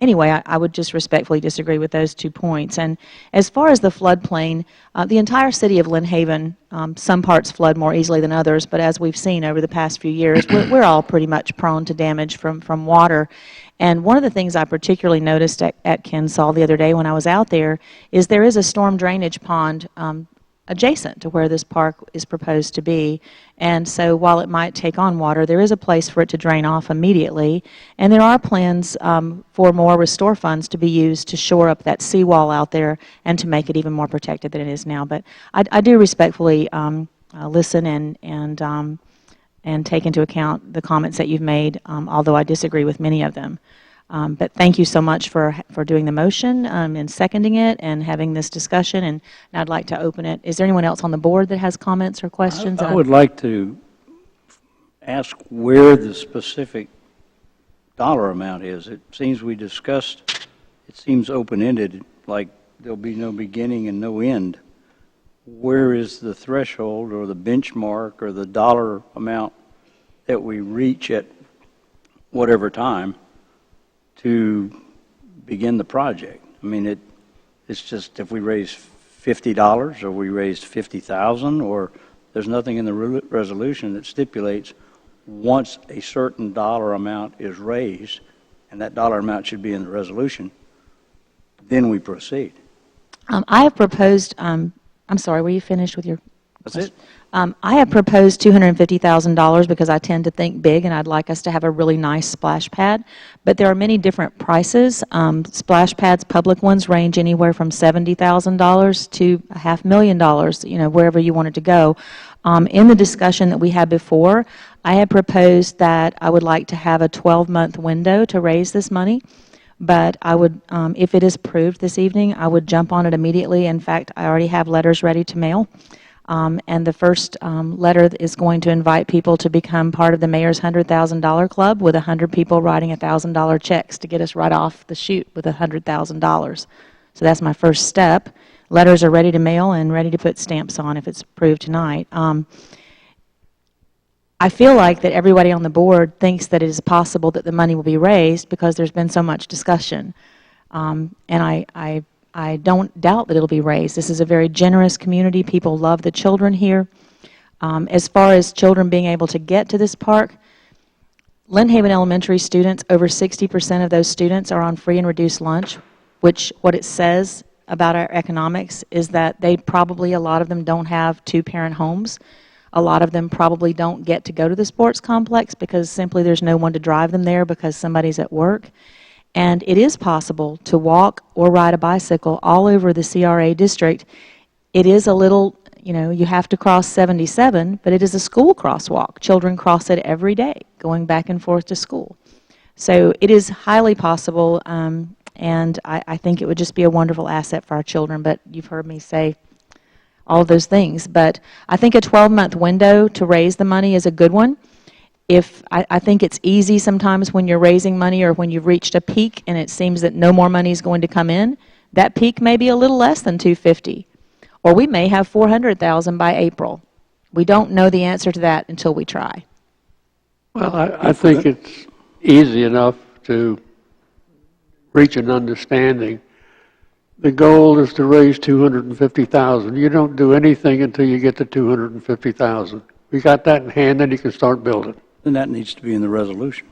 anyway, I would just respectfully disagree with those 2 points. And as far as the floodplain, the entire city of Lynn Haven, some parts flood more easily than others, but as we've seen over the past few years, we're all pretty much prone to damage from water. And one of the things I particularly noticed at Kensall the other day when I was out there is there is a storm drainage pond adjacent to where this park is proposed to be. And so while it might take on water, there is a place for it to drain off immediately. And there are plans for more restore funds to be used to shore up that seawall out there and to make it even more protected than it is now. But I do respectfully listen and take into account the comments that you've made, although I disagree with many of them. But thank you so much for doing the motion and seconding it and having this discussion, and I'd like to open it. Is there anyone else on the board that has comments or questions? I would like to ask where the specific dollar amount is. It seems we discussed, it seems open-ended, like there'll be no beginning and no end. Where is the threshold or the benchmark or the dollar amount that we reach at whatever time to begin the project? I mean, it's just if we raise $50 or we raised $50,000, or there's nothing in the resolution that stipulates once a certain dollar amount is raised, and that dollar amount should be in the resolution, then we proceed. I have proposed, I'm sorry, were you finished with your That's it. I have proposed $250,000 because I tend to think big, and I'd like us to have a really nice splash pad. But there are many different prices. Splash pads, public ones, range anywhere from $70,000 to $500,000, you know, wherever you want it to go. In the discussion that we had before, I had proposed that I would like to have a 12-month window to raise this money. But I would, if it is approved this evening, I would jump on it immediately. In fact, I already have letters ready to mail. And the first letter is going to invite people to become part of the mayor's $100,000 club, with 100 people writing $1,000 checks to get us right off the chute with $100,000. So that's my first step. Letters are ready to mail and ready to put stamps on if it's approved tonight. I feel like that everybody on the board thinks that it is possible that the money will be raised because there's been so much discussion. And I don't doubt that it'll be raised. This is a very generous community. People love the children here. As far as children being able to get to this park, Lynn Haven Elementary students, over 60% of those students are on free and reduced lunch, which what it says about our economics is that they probably, a lot of them don't have two-parent homes. A lot of them probably don't get to go to the sports complex because simply there's no one to drive them there because somebody's at work. And it is possible to walk or ride a bicycle all over the CRA district. It is a little, you know, you have to cross 77, but it is a school crosswalk. Children cross it every day, going back and forth to school. So it is highly possible, and I think it would just be a wonderful asset for our children. But you've heard me say all of those things. But I think a 12-month window to raise the money is a good one. If I think it's easy sometimes when you're raising money or when you've reached a peak and it seems that no more money is going to come in, that peak may be a little less than 250, or we may have 400,000 by April. We don't know the answer to that until we try. Well, I think it's easy enough to reach an understanding. The goal is to raise 250,000. You don't do anything until you get to 250,000. We got that in hand, then you can start building. Then that needs to be in the resolution.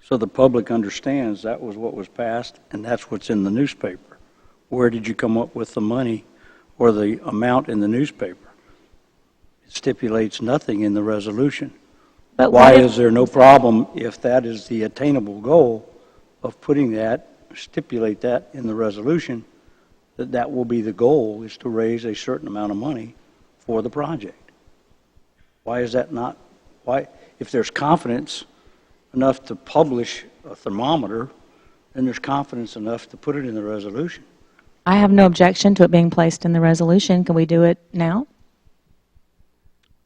So the public understands that was what was passed, and that's what's in the newspaper. Where did you come up with the money or the amount in the newspaper? It stipulates nothing in the resolution. But why is there no problem if that is the attainable goal of putting that, stipulate that in the resolution, that that will be the goal, is to raise a certain amount of money for the project? Why is that not? Why, if there's confidence enough to publish a thermometer, then there's confidence enough to put it in the resolution. I have no objection to it being placed in the resolution. Can we do it now?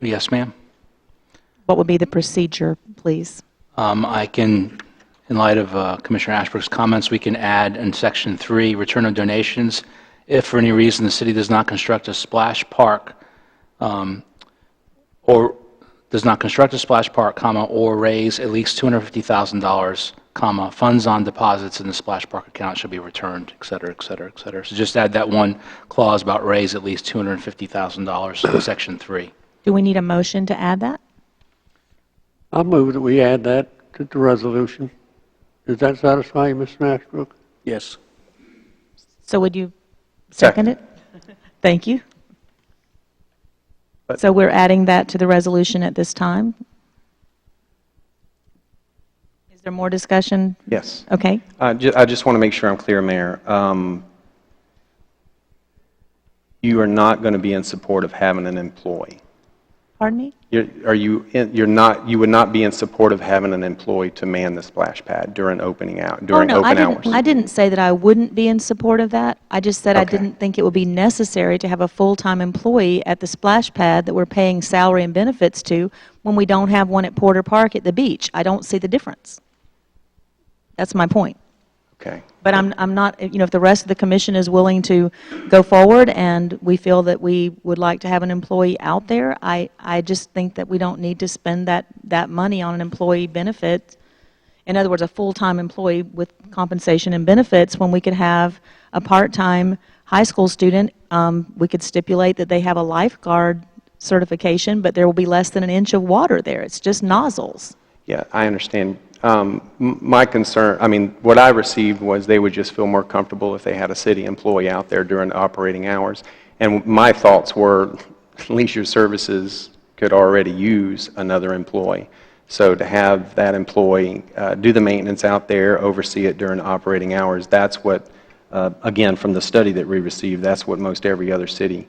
Yes, ma'am. What would be the procedure, please? I can, in light of Commissioner Ashbrook's comments, we can add in Section 3, return of donations. If for any reason the city does not construct a splash park, or does not construct a splash park, comma, or raise at least $250,000, comma, funds on deposits in the splash park account shall be returned, et cetera, et cetera, et cetera. So just add that one clause about raise at least $250,000 in Section 3. Do we need a motion to add that? I'll move that we add that to the resolution. Does that satisfy you, Mr. Ashbrook? Yes. So would you second it? Thank you. So we're adding that to the resolution at this time? Is there more discussion? Yes. Okay. I just want to make sure I'm clear, Mayor. You are not going to be in support of having an employee. Pardon me? You would not be in support of having an employee to man the splash pad during open hours? I didn't say that I wouldn't be in support of that. I just said I didn't think it would be necessary to have a full-time employee at the splash pad that we're paying salary and benefits to when we don't have one at Porter Park at the beach. I don't see the difference. That's my point. Okay. But I'm not, if the rest of the commission is willing to go forward and we feel that we would like to have an employee out there, I just think that we don't need to spend that money on an employee benefit. In other words, a full-time employee with compensation and benefits when we could have a part-time high school student. We could stipulate that they have a lifeguard certification, but there will be less than an inch of water there. It's just nozzles. Yeah, I understand. My concern, what I received was they would just feel more comfortable if they had a city employee out there during the operating hours. And my thoughts were Leisure Services could already use another employee. So to have that employee do the maintenance out there, oversee it during operating hours, that's what, again, from the study that we received, that's what most every other city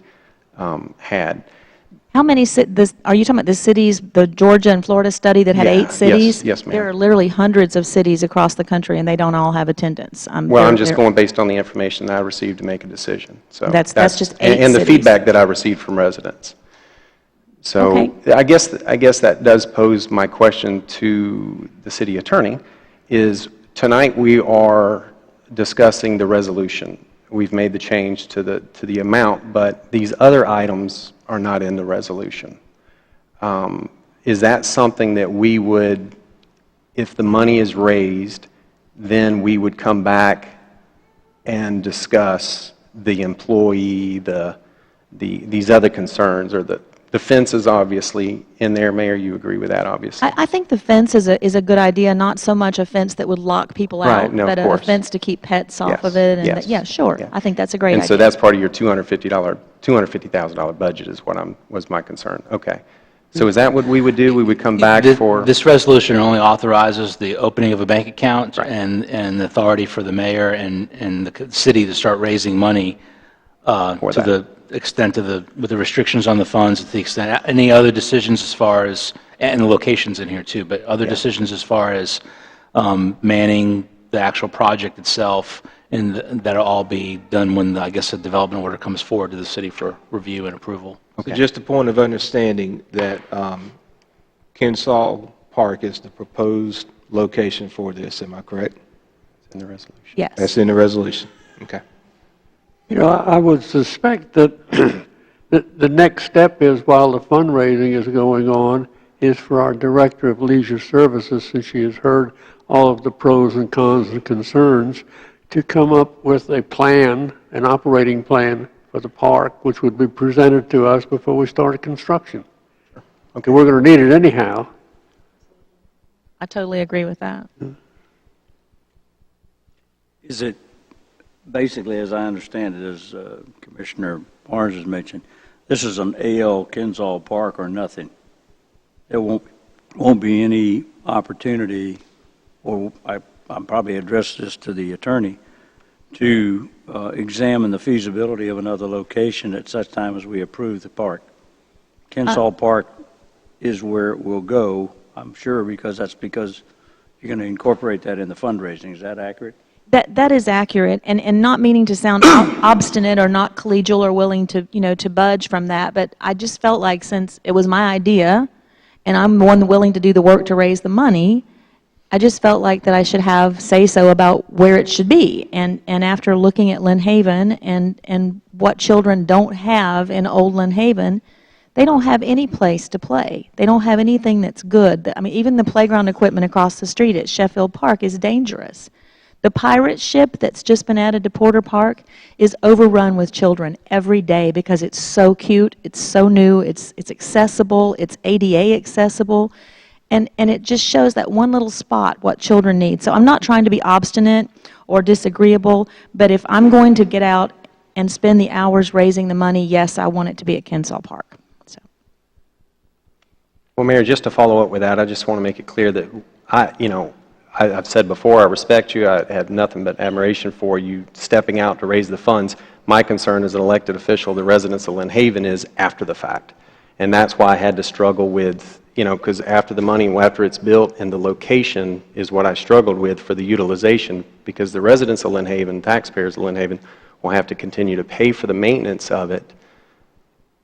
had. How many, are you talking about the cities, the Georgia and Florida study that had 8 cities? Yes, ma'am. There are literally hundreds of cities across the country, and they don't all have attendants. I'm just going based on the information that I received to make a decision. So that's just 8 and the cities. feedback that I received from residents. So Okay. I guess that does pose my question to the city attorney, is tonight we are discussing the resolution. We've made the change to the amount, but these other items are not in the resolution. Is that something that we would, if the money is raised, then we would come back and discuss the employee, these other concerns, or the fence is obviously in there, Mayor, you agree with that, obviously? I think the fence is a good idea, not so much a fence that would lock people Right, out, no, but of a course. fence to keep pets off Yes, of it. And yes. yeah, sure. Yeah. I think that's a great And idea. so that's part of your $250,000 budget is was my concern. Okay. So is that what we would do? We would come back for... This resolution only authorizes the opening of a bank account Right. and the authority for the mayor and the city to start raising money to that. the extent of with the restrictions on the funds, to the extent, any other decisions as far as, and the locations in here too, but other decisions as far as manning the actual project itself, and that'll all be done when, I guess, the development order comes forward to the city for review and approval. Okay. So just a point of understanding that Kensaw Park is the proposed location for this, am I correct? in the resolution. Yes. That's in the resolution. Okay. I would suspect that the next step is, while the fundraising is going on, is for our Director of Leisure Services, since she has heard all of the pros and cons and concerns, to come up with a plan, an operating plan for the park, which would be presented to us before we started construction. Okay, we're going to need it anyhow. I totally agree with that. Is it, basically, as I understand it, as Commissioner Barnes has mentioned, this is an AL Kensaw Park or nothing? There won't be any opportunity, or I'll probably address this to the attorney, to examine the feasibility of another location at such time as we approve the park. Kensaw Park is where it will go, I'm sure, because you're going to incorporate that in the fundraising. Is that accurate? That is accurate, and not meaning to sound obstinate or not collegial or willing to, to budge from that, but I just felt like, since it was my idea, and I'm the one willing to do the work to raise the money, I just felt like that I should have say-so about where it should be. And after looking at Lynn Haven and what children don't have in old Lynn Haven, they don't have any place to play. They don't have anything that's good. I mean, even the playground equipment across the street at Sheffield Park is dangerous. The pirate ship that's just been added to Porter Park is overrun with children every day because it's so cute, it's so new, it's accessible, it's ADA accessible, and it just shows that one little spot what children need. So I'm not trying to be obstinate or disagreeable, but if I'm going to get out and spend the hours raising the money, yes, I want it to be at Kensaw Park. So. Well, Mayor, just to follow up with that, I just want to make it clear that I've said before, I respect you. I have nothing but admiration for you stepping out to raise the funds. My concern as an elected official, the residents of Lynn Haven, is after the fact. And that's why I had to struggle with, because after the money, after it's built, and the location is what I struggled with for the utilization, because the residents of Lynn Haven, taxpayers of Lynn Haven, will have to continue to pay for the maintenance of it.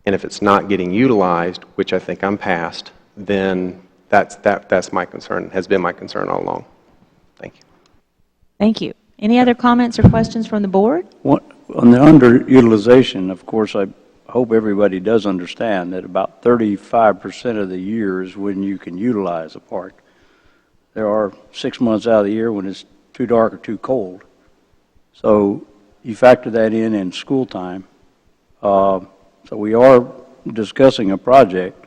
And if it's not getting utilized, which I think I'm past, then that's my concern, has been my concern all along. Thank you. Thank you. Any other comments or questions from the board? On the underutilization, of course, I hope everybody does understand that about 35% of the year is when you can utilize a park. There are 6 months out of the year when it's too dark or too cold. So you factor that in school time. So we are discussing a project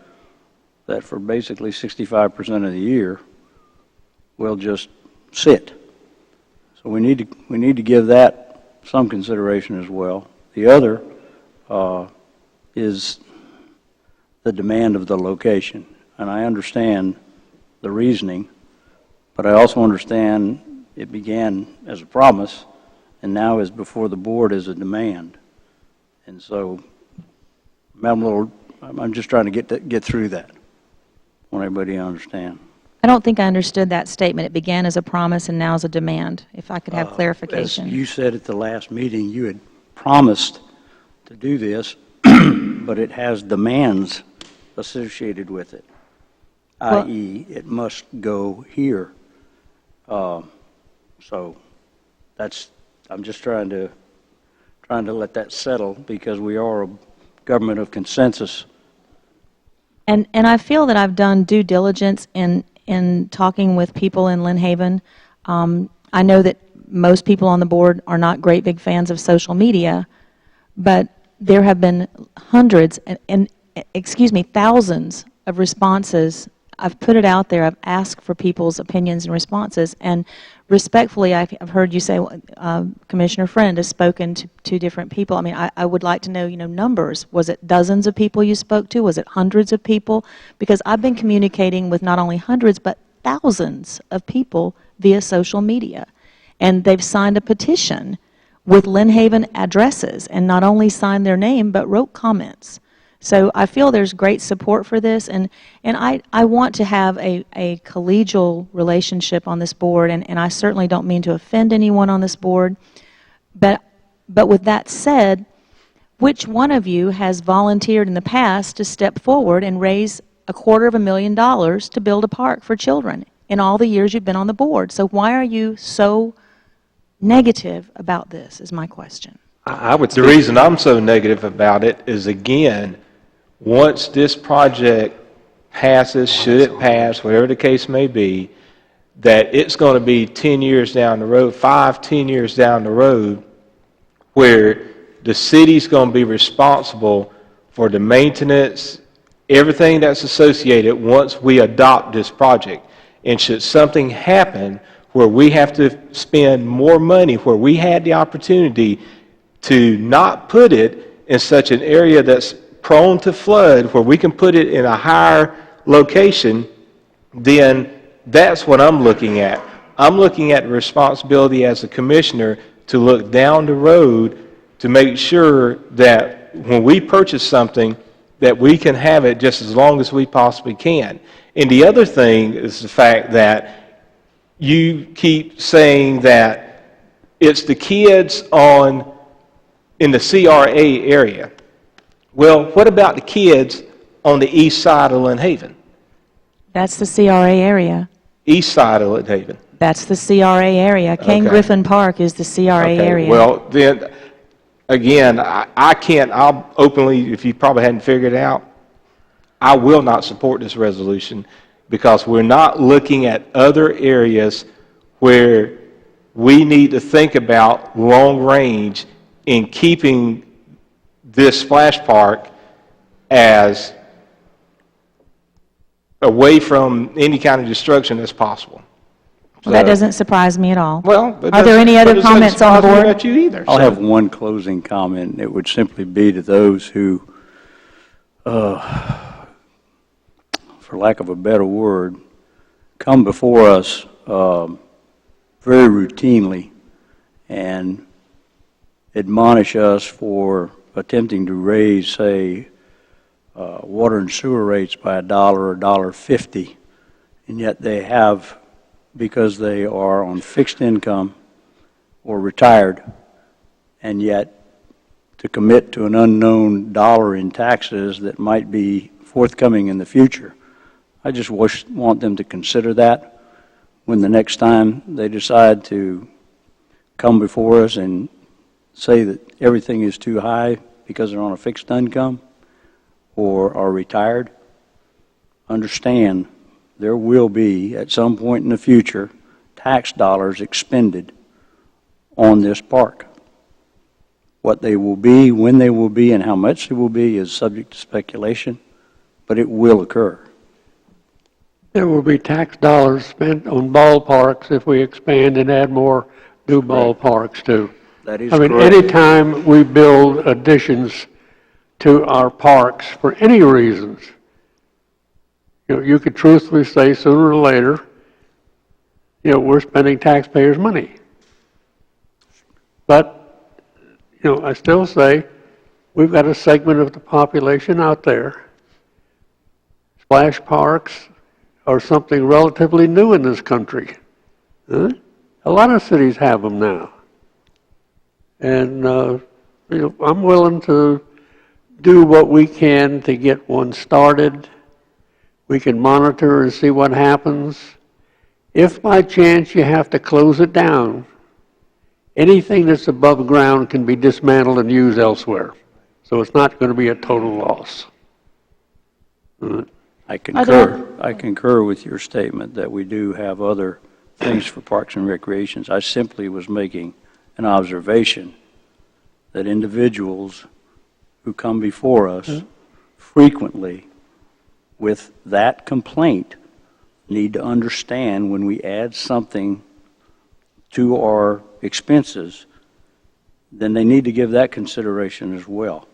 that for basically 65% of the year will just sit. So we need to give that some consideration as well. The other is the demand of the location, and I understand the reasoning, but I also understand it began as a promise and now is before the board as a demand. And so I'm just trying to get through that. I want everybody to understand. I don't think I understood that statement. It began as a promise and now as a demand, if I could have clarification. As you said at the last meeting, you had promised to do this, but it has demands associated with it, i.e., it must go here. So I'm just trying to let that settle, because we are a government of consensus. And I feel that I've done due diligence in talking with people in Lynn Haven. I know that most people on the board are not great big fans of social media, but there have been hundreds and thousands of responses. I've put it out there. I've asked for people's opinions and responses, and respectfully, I've heard you say, Commissioner Friend has spoken to different people. I mean, I would like to know, numbers. Was it dozens of people you spoke to? Was it hundreds of people? Because I've been communicating with not only hundreds, but thousands of people via social media. And they've signed a petition with Lynn Haven addresses, and not only signed their name, but wrote comments. So I feel there's great support for this, and I want to have a collegial relationship on this board, and I certainly don't mean to offend anyone on this board. But with that said, which one of you has volunteered in the past to step forward and raise $250,000 to build a park for children in all the years you've been on the board? So why are you so negative about this, is my question. I would. The reason I'm so negative about it is, again, once this project passes, should it pass, whatever the case may be, that it's going to be 10 years down the road, 5-10 years down the road, where the city's going to be responsible for the maintenance, everything that's associated once we adopt this project. And should something happen where we have to spend more money, where we had the opportunity to not put it in such an area that's prone to flood, where we can put it in a higher location, then that's what I'm looking at. I'm looking at the responsibility as a commissioner to look down the road to make sure that when we purchase something, that we can have it just as long as we possibly can. And the other thing is the fact that you keep saying that it's the kids in the CRA area. Well, what about the kids on the east side of Lynn Haven? That's the CRA area. East side of Lynn Haven. That's the CRA area. Ken Okay. Griffin Park is the CRA Okay, area. well, then, again, I can't, I'll openly, if you probably hadn't figured it out, I will not support this resolution because we're not looking at other areas where we need to think about long range in keeping this splash park as away from any kind of destruction as possible. Well, that doesn't surprise me at all. Well, Are there any other comments on the board? About you either. I'll so. have one closing comment. It would simply be to those who, for lack of a better word, come before us very routinely and admonish us for attempting to raise, say, water and sewer rates by $1 or $1.50, and yet they have, because they are on fixed income or retired, and yet to commit to an unknown dollar in taxes that might be forthcoming in the future. I just want them to consider that when the next time they decide to come before us and say that everything is too high because they're on a fixed income or are retired. Understand there will be, at some point in the future, tax dollars expended on this park. What they will be, when they will be, and how much they will be is subject to speculation, but it will occur. There will be tax dollars spent on ballparks if we expand and add more new ballparks too. That is I mean, correct. anytime we build additions to our parks for any reasons, you could truthfully say sooner or later, we're spending taxpayers' money. But, I still say we've got a segment of the population out there. Splash parks are something relatively new in this country. Huh? A lot of cities have them now. And, I'm willing to do what we can to get one started. We can monitor and see what happens. If by chance you have to close it down, anything that's above ground can be dismantled and used elsewhere. So it's not going to be a total loss. I concur with your statement that we do have other things for parks and recreations. I simply was making an observation that individuals who come before us frequently with that complaint need to understand when we add something to our expenses, then they need to give that consideration as well.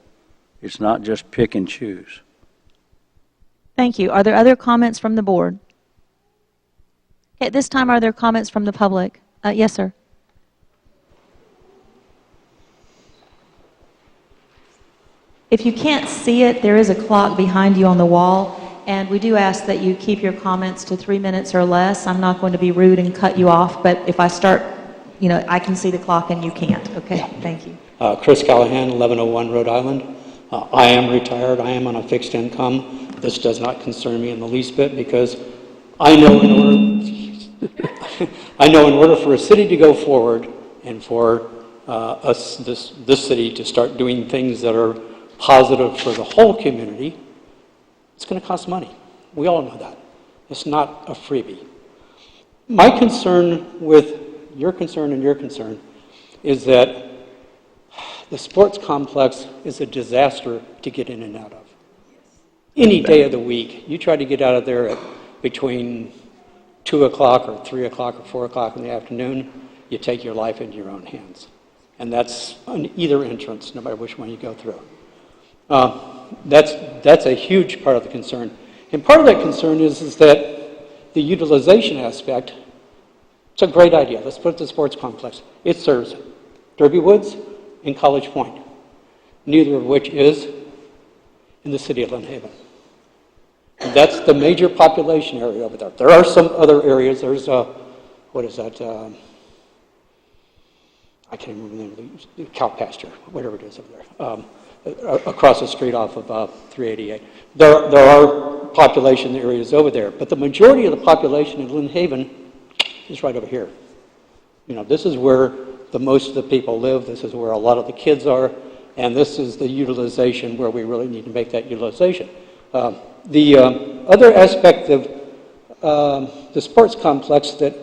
It's not just pick and choose. Thank you. Are there other comments from the board? At this time, are there comments from the public? Yes, sir. If you can't see it, there is a clock behind you on the wall, and we do ask that you keep your comments to 3 minutes or less. I'm not going to be rude and cut you off, but if I start, I can see the clock and you can't. Okay, thank you. Chris Callahan, 1101 Rhode Island. I am retired. I am on a fixed income. This does not concern me in the least bit because I know in order for a city to go forward and for this city to start doing things that are positive for the whole community, it's going to cost money. We all know that. It's not a freebie. My concern with your concern and your concern is that the sports complex is a disaster to get in and out of. Any day of the week, you try to get out of there at between 2 o'clock or 3 o'clock or 4 o'clock in the afternoon, you take your life into your own hands. And that's on either entrance, no matter which one you go through. That's a huge part of the concern. And part of that concern is that the utilization aspect, it's a great idea. Let's put the sports complex. It serves Derby Woods and College Point, neither of which is in the city of Lynn Haven. And that's the major population area over there. There are some other areas. There's, what is that? I can't remember the name of the cow pasture, whatever it is over there. Across the street off of 388. There are population areas over there. But the majority of the population in Lynn Haven is right over here. You know, this is where the most of the people live. This is where a lot of the kids are. And this is the utilization where we really need to make that utilization. The other aspect of the sports complex that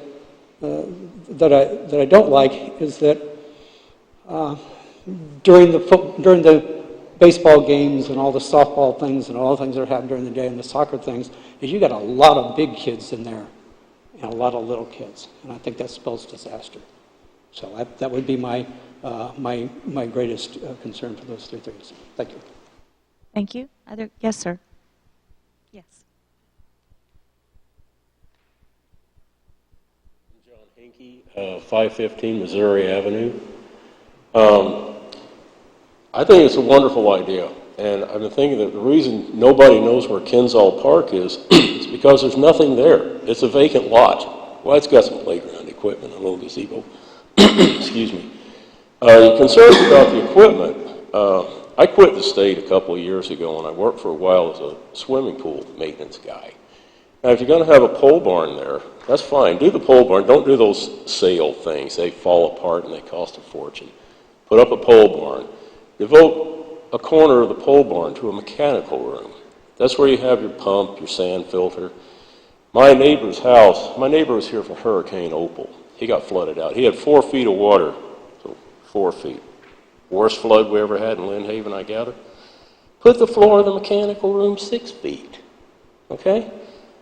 I don't like is that during the baseball games and all the softball things and all the things that are happening during the day and the soccer things, is you got a lot of big kids in there and a lot of little kids, and I think that spells disaster. So that would be my greatest concern for those three things. Thank you. Thank you. Yes, sir. Yes. John Hinkie, 515 Missouri Avenue. I think it's a wonderful idea, and I've been thinking that the reason nobody knows where Kensall Park is is because there's nothing there. It's a vacant lot. Well, it's got some playground equipment, a little gazebo. Excuse me. You're concerned about the equipment. I quit the state a couple of years ago, and I worked for a while as a swimming pool maintenance guy. Now, if you're going to have a pole barn there, that's fine. Do the pole barn. Don't do those sail things. They fall apart and they cost a fortune. Put up a pole barn. Devote a corner of the pole barn to a mechanical room. That's where you have your pump, your sand filter. My neighbor's house, my neighbor was here for Hurricane Opal. He got flooded out. He had 4 feet of water, so 4 feet. Worst flood we ever had in Lynn Haven, I gather. Put the floor of the mechanical room 6 feet, okay?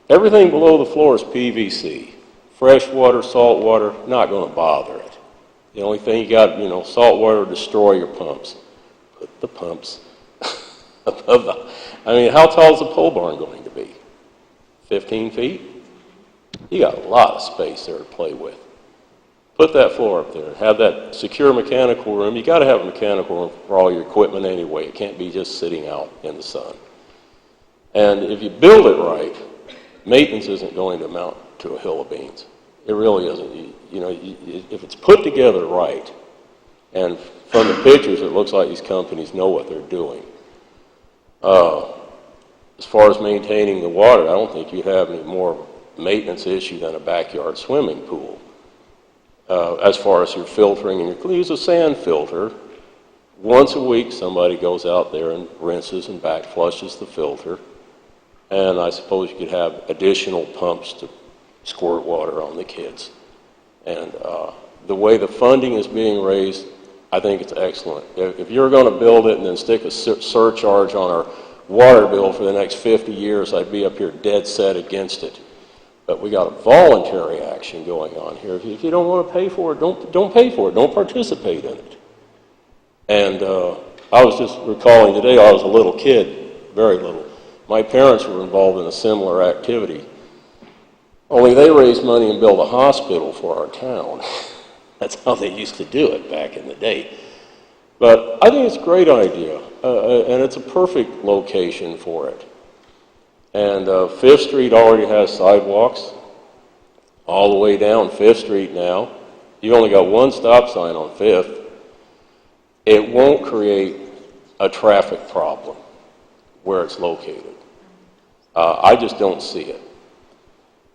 Everything below the floor is PVC. Fresh water, salt water, not going to bother it. The only thing you got, salt water will destroy your pumps. Put the pumps above the... I mean, how tall is the pole barn going to be? 15 feet? You got a lot of space there to play with. Put that floor up there. Have that secure mechanical room. You got to have a mechanical room for all your equipment anyway. It can't be just sitting out in the sun. And if you build it right, maintenance isn't going to amount to a hill of beans. It really isn't. If it's put together right, and from the pictures, it looks like these companies know what they're doing. As far as maintaining the water, I don't think you have any more maintenance issue than a backyard swimming pool. As far as your filtering, and you use a sand filter. Once a week, somebody goes out there and rinses and back flushes the filter. And I suppose you could have additional pumps to squirt water on the kids. And the way the funding is being raised, I think it's excellent. If you're going to build it and then stick a surcharge on our water bill for the next 50 years, I'd be up here dead set against it. But we got a voluntary action going on here. If you don't want to pay for it, don't pay for it. Don't participate in it. And I was just recalling today, I was a little kid, very little. My parents were involved in a similar activity. Only they raised money and built a hospital for our town. That's how they used to do it back in the day. But I think it's a great idea, and it's a perfect location for it. And 5th Street already has sidewalks all the way down 5th Street now. You've only got one stop sign on 5th. It won't create a traffic problem where it's located. I just don't see it.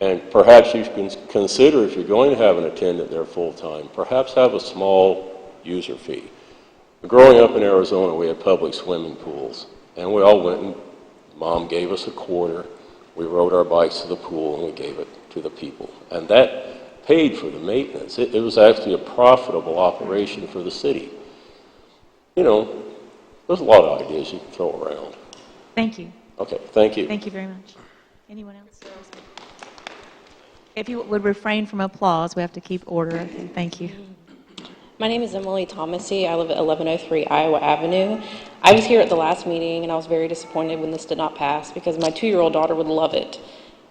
And perhaps you can consider, if you're going to have an attendant there full-time, perhaps have a small user fee. Growing up in Arizona, we had public swimming pools, and we all went and Mom gave us a quarter. We rode our bikes to the pool, and we gave it to the people. And that paid for the maintenance. It was actually a profitable operation for the city. There's a lot of ideas you can throw around. Thank you. Okay, thank you. Thank you very much. Anyone else? If you would refrain from applause, we have to keep order. Thank you. My name is Emily Thomasy. I live at 1103 Iowa Avenue. I was here at the last meeting, and I was very disappointed when this did not pass because my 2-year-old daughter would love it.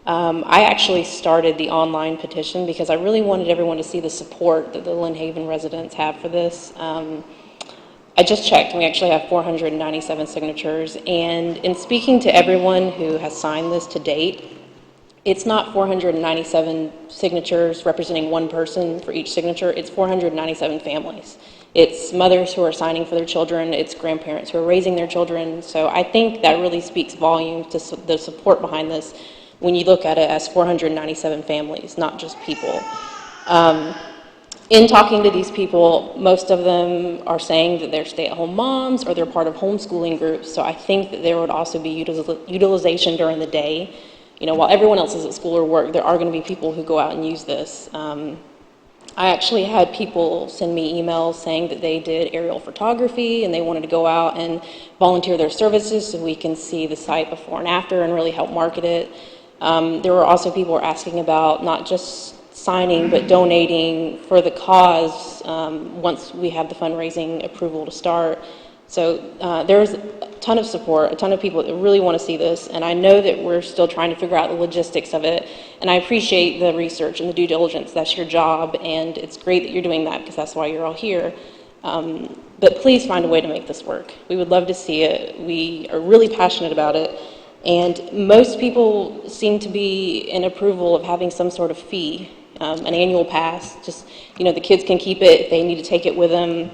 I actually started the online petition because I really wanted everyone to see the support that the Lynn Haven residents have for this. I just checked, and we actually have 497 signatures. And in speaking to everyone who has signed this to date, it's not 497 signatures representing one person for each signature. It's 497 families. It's mothers who are signing for their children. It's grandparents who are raising their children. So I think that really speaks volumes to the support behind this when you look at it as 497 families, not just people. In talking to these people, most of them are saying that they're stay-at-home moms or they're part of homeschooling groups. So I think that there would also be utilization during the day. You know, while everyone else is at school or work, there are going to be people who go out and use this. I actually had people send me emails saying that they did aerial photography and they wanted to go out and volunteer their services so we can see the site before and after and really help market it. There were also people who were asking about not just signing but donating for the cause once we have the fundraising approval to start. So there's a ton of support, a ton of people that really want to see this, and I know that we're still trying to figure out the logistics of it, and I appreciate the research and the due diligence. That's your job, and it's great that you're doing that because that's why you're all here. But please find a way to make this work. We would love to see it. We are really passionate about it, and most people seem to be in approval of having some sort of fee, an annual pass. Just, you know, the kids can keep it if they need to take it with them.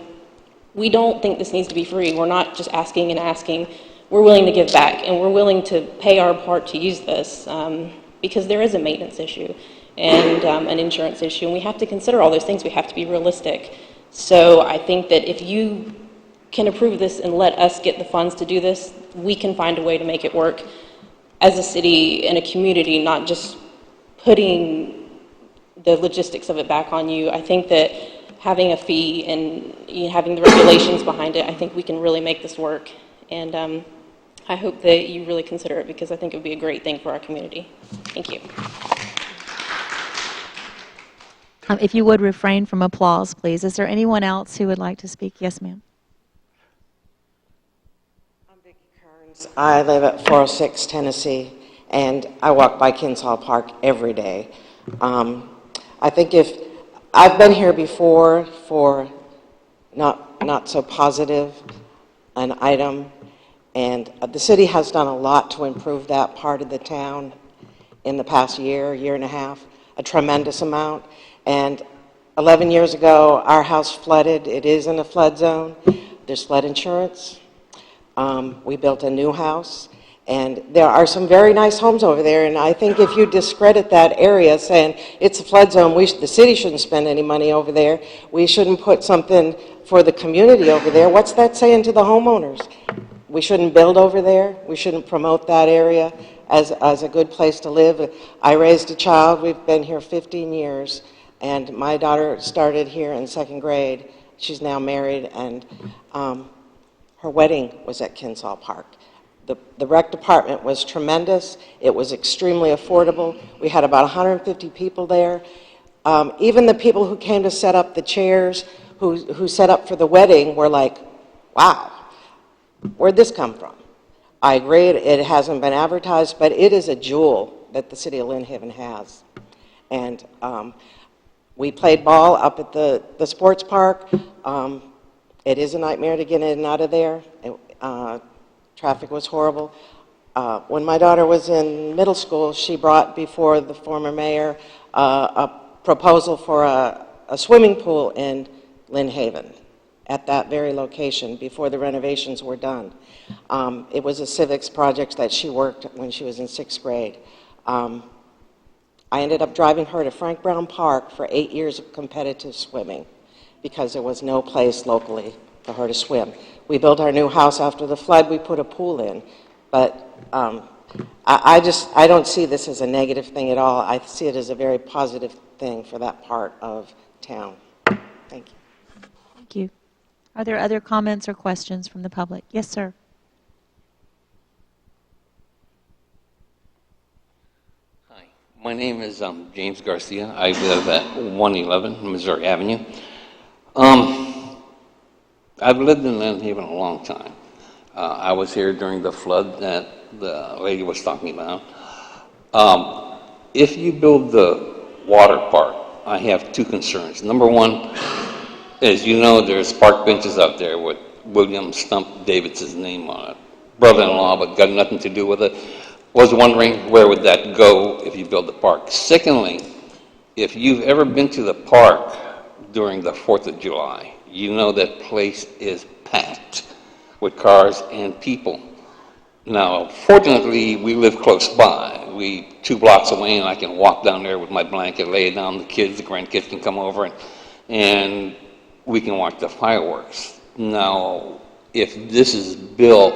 We don't think this needs to be free. We're not just asking and asking. We're willing to give back, and we're willing to pay our part to use this because there is a maintenance issue and an insurance issue, and we have to consider all those things. We have to be realistic. So I think that if you can approve this and let us get the funds to do this, we can find a way to make it work as a city and a community, not just putting the logistics of it back on you. I think that having a fee and having the regulations behind it, I think we can really make this work. And I hope that you really consider it because I think it would be a great thing for our community. Thank you. If you would refrain from applause, please. Is there anyone else who would like to speak? Yes, ma'am. I'm Vicki Kearns. I live at 406 Tennessee, and I walk by Kinsall Park every day. I think if I've been here before for not so positive an item, and the city has done a lot to improve that part of the town in the past year and a half, a tremendous amount. And 11 years ago, our house flooded. It is in a flood zone. There's flood insurance. We built a new house. And there are some very nice homes over there, and I think if you discredit that area saying it's a flood zone, the city shouldn't spend any money over there, we shouldn't put something for the community over there, what's that saying to the homeowners? We shouldn't build over there, we shouldn't promote that area as a good place to live. I raised a child, we've been here 15 years, and my daughter started here in 2nd grade. She's now married, and her wedding was at Kinsall Park. The rec department was tremendous. It was extremely affordable. We had about 150 people there. Even the people who came to set up the chairs, who set up for the wedding, were like, wow, where'd this come from? I agree, it hasn't been advertised, but it is a jewel that the city of Lynn Haven has. And we played ball up at the sports park. It is a nightmare to get in and out of there. Traffic was horrible. When my daughter was in middle school, she brought before the former mayor a proposal for a swimming pool in Lynn Haven at that very location before the renovations were done. It was a civics project that she worked when she was in 6th grade. I ended up driving her to Frank Brown Park for 8 years of competitive swimming because there was no place locally for her to swim. We built our new house after the flood. We put a pool in. But I don't see this as a negative thing at all. I see it as a very positive thing for that part of town. Thank you. Thank you. Are there other comments or questions from the public? Yes, sir. Hi, my name is James Garcia. I live at 111 Missouri Avenue. I've lived in Lynn Haven a long time. I was here during the flood that the lady was talking about. If you build the water park, I have two concerns. Number one, as you know, there's park benches out there with William Stump Davids's name on it. Brother-in-law, but got nothing to do with it. Was wondering where would that go if you build the park. Secondly, if you've ever been to the park during the 4th of July, You know that place is packed with cars and people. Now, fortunately, we live close by. We 2 blocks away, and I can walk down there with my blanket, lay it down. The kids, the grandkids can come over, and we can watch the fireworks. Now, if this is built,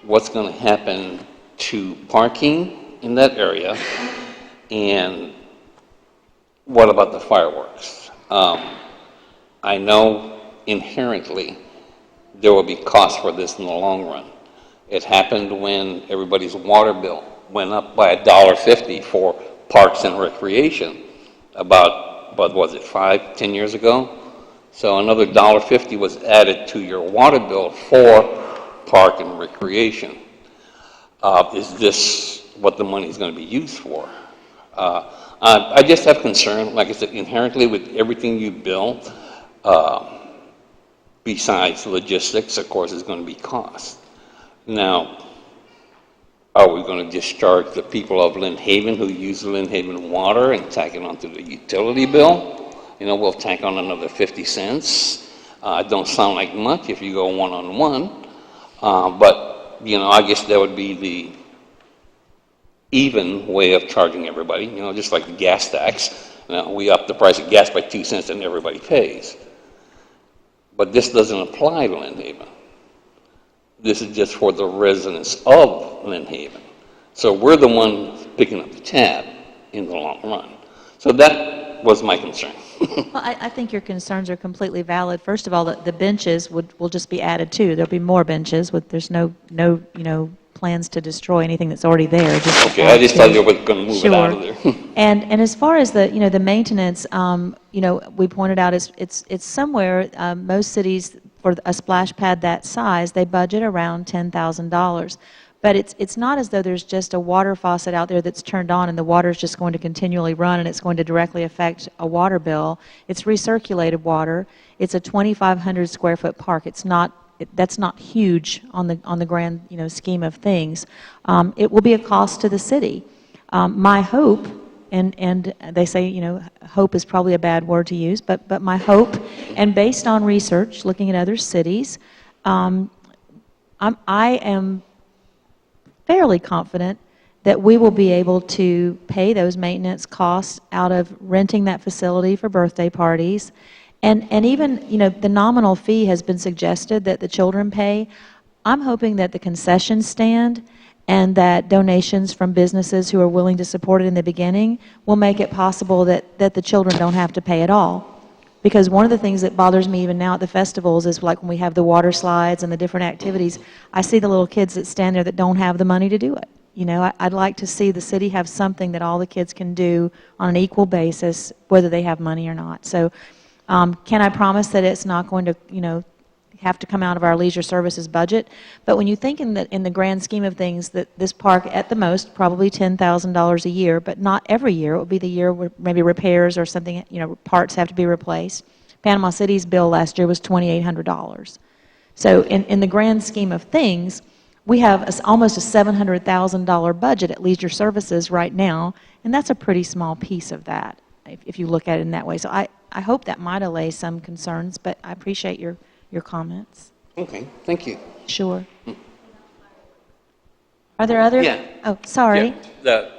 what's going to happen to parking in that area, and what about the fireworks? I know inherently there will be costs for this in the long run. It happened when everybody's water bill went up by $1.50 for parks and recreation about, what was it, 5-10 years ago? So another $1.50 was added to your water bill for park and recreation. Is this what the money is going to be used for? I just have concern, like I said, inherently with everything you build, besides logistics, of course, is going to be cost. Now, are we going to discharge the people of Lynn Haven who use Lynn Haven water and tack it onto the utility bill? You know, we'll tack on another 50 cents. It don't sound like much if you go one-on-one, but, you know, I guess that would be the even way of charging everybody, you know, just like the gas tax. Now, we up the price of gas by 2 cents and everybody pays. But this doesn't apply to Lynn Haven. This is just for the residents of Lynn Haven. So we're the ones picking up the tab in the long run. So that was my concern. Well, I think your concerns are completely valid. First of all, the benches will just be added too. There'll be more benches. There's no plans to destroy anything that's already there. Okay, I just thought you were going to move it out of there. And as far as the the maintenance, we pointed out it's somewhere. Most cities for a splash pad that size, they budget around $10,000. But it's not as though there's just a water faucet out there that's turned on and the water is just going to continually run and it's going to directly affect a water bill. It's recirculated water. It's a 2,500 square foot park. That's not huge on the grand scheme of things. It will be a cost to the city. My hope, and they say hope is probably a bad word to use, but my hope, and based on research, looking at other cities, I am fairly confident that we will be able to pay those maintenance costs out of renting that facility for birthday parties. And even, the nominal fee has been suggested that the children pay. I'm hoping that the concession stand and that donations from businesses who are willing to support it in the beginning will make it possible that the children don't have to pay at all. Because one of the things that bothers me even now at the festivals is like when we have the water slides and the different activities, I see the little kids that stand there that don't have the money to do it. I'd like to see the city have something that all the kids can do on an equal basis, whether they have money or not. So can I promise that it's not going to, have to come out of our leisure services budget? But when you think in the grand scheme of things that this park, at the most, probably $10,000 a year, but not every year. It will be the year where maybe repairs or something, parts have to be replaced. Panama City's bill last year was $2,800. So in the grand scheme of things, we have almost a $700,000 budget at leisure services right now, and that's a pretty small piece of that, if you look at it in that way. So I hope that might allay some concerns, but I appreciate your comments. Okay, thank you. Sure. Are there other? Yeah. Oh, sorry. Yeah,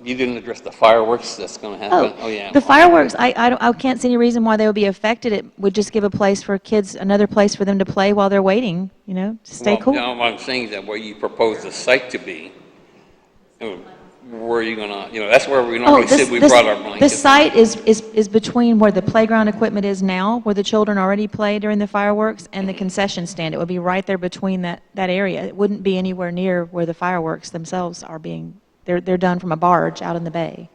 you didn't address the fireworks that's going to happen? Oh, yeah. The fireworks, I can't see any reason why they would be affected. It would just give a place for kids, another place for them to play while they're waiting, to stay cool. No, what I'm saying is that where you propose the site to be, where are you going to, that's where we normally sit, we brought our blankets. The site is between where the playground equipment is now, where the children already play during the fireworks, and the concession stand. It would be right there between that area. It wouldn't be anywhere near where the fireworks themselves are being, they're done from a barge out in the bay.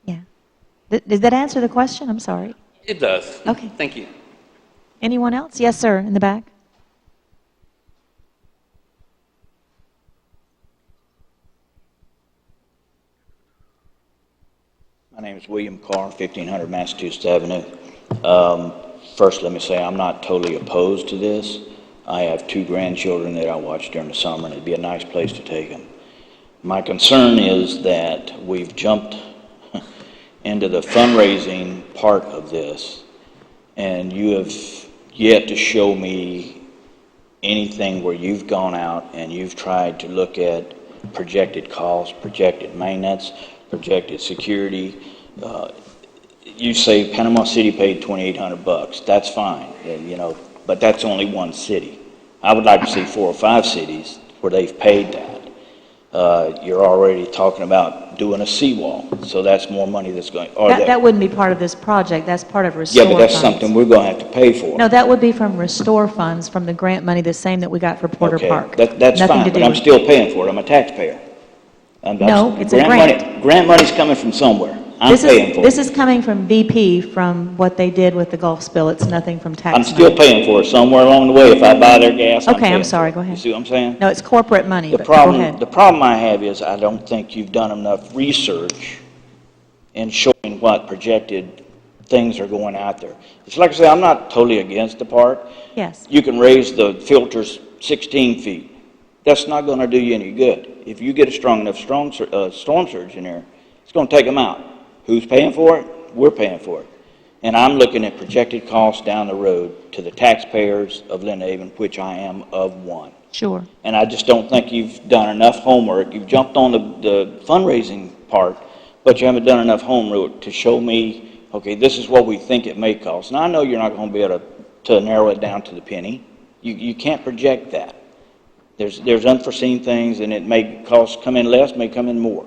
Yeah. Did that answer the question? I'm sorry. It does. Okay. Thank you. Anyone else? Yes, sir, in the back. My name is William Carr, 1500 Massachusetts Avenue. First, let me say I'm not totally opposed to this. I have 2 grandchildren that I watch during the summer, and it'd be a nice place to take them. My concern is that we've jumped into the fundraising part of this, and you have yet to show me anything where you've gone out and you've tried to look at projected costs, projected maintenance, projected security. You say Panama City paid $2,800. That's fine, you know, but that's only one city. I would like to see 4 or 5 cities where they've paid that. You're already talking about doing a seawall, so that's more money that's going. That wouldn't be part of this project. That's part of restore Yeah, but that's funds. something we're going to have to pay for. No, that would be from restore funds from the grant money, the same that we got for Porter Okay, Park. that's Nothing fine, to but do I'm with- still paying for it. I'm a taxpayer. No, it's a grant. Grant money's coming from somewhere. I'm paying for This it. is coming from BP from what they did with the Gulf spill. It's nothing from tax I'm money. still paying for it somewhere along the way. If I buy their gas, Okay, paying I'm for sorry, it. go ahead. You see what I'm saying? No, it's corporate money, The but go problem, ahead. the problem I have is I don't think you've done enough research in showing what projected things are going out there. It's like I say, I'm not totally against the park. Yes. You can raise the filters 16 feet. That's not going to do you any good. If you get a strong enough storm surge in there, it's going to take them out. Who's paying for it? We're paying for it. And I'm looking at projected costs down the road to the taxpayers of Lynn Haven, which I am of one. Sure. And I just don't think you've done enough homework. You've jumped on the fundraising part, but you haven't done enough homework to show me, okay, this is what we think it may cost. Now, I know you're not going to be able to narrow it down to the penny. You can't project that. There's unforeseen things, and it may come in less, may come in more.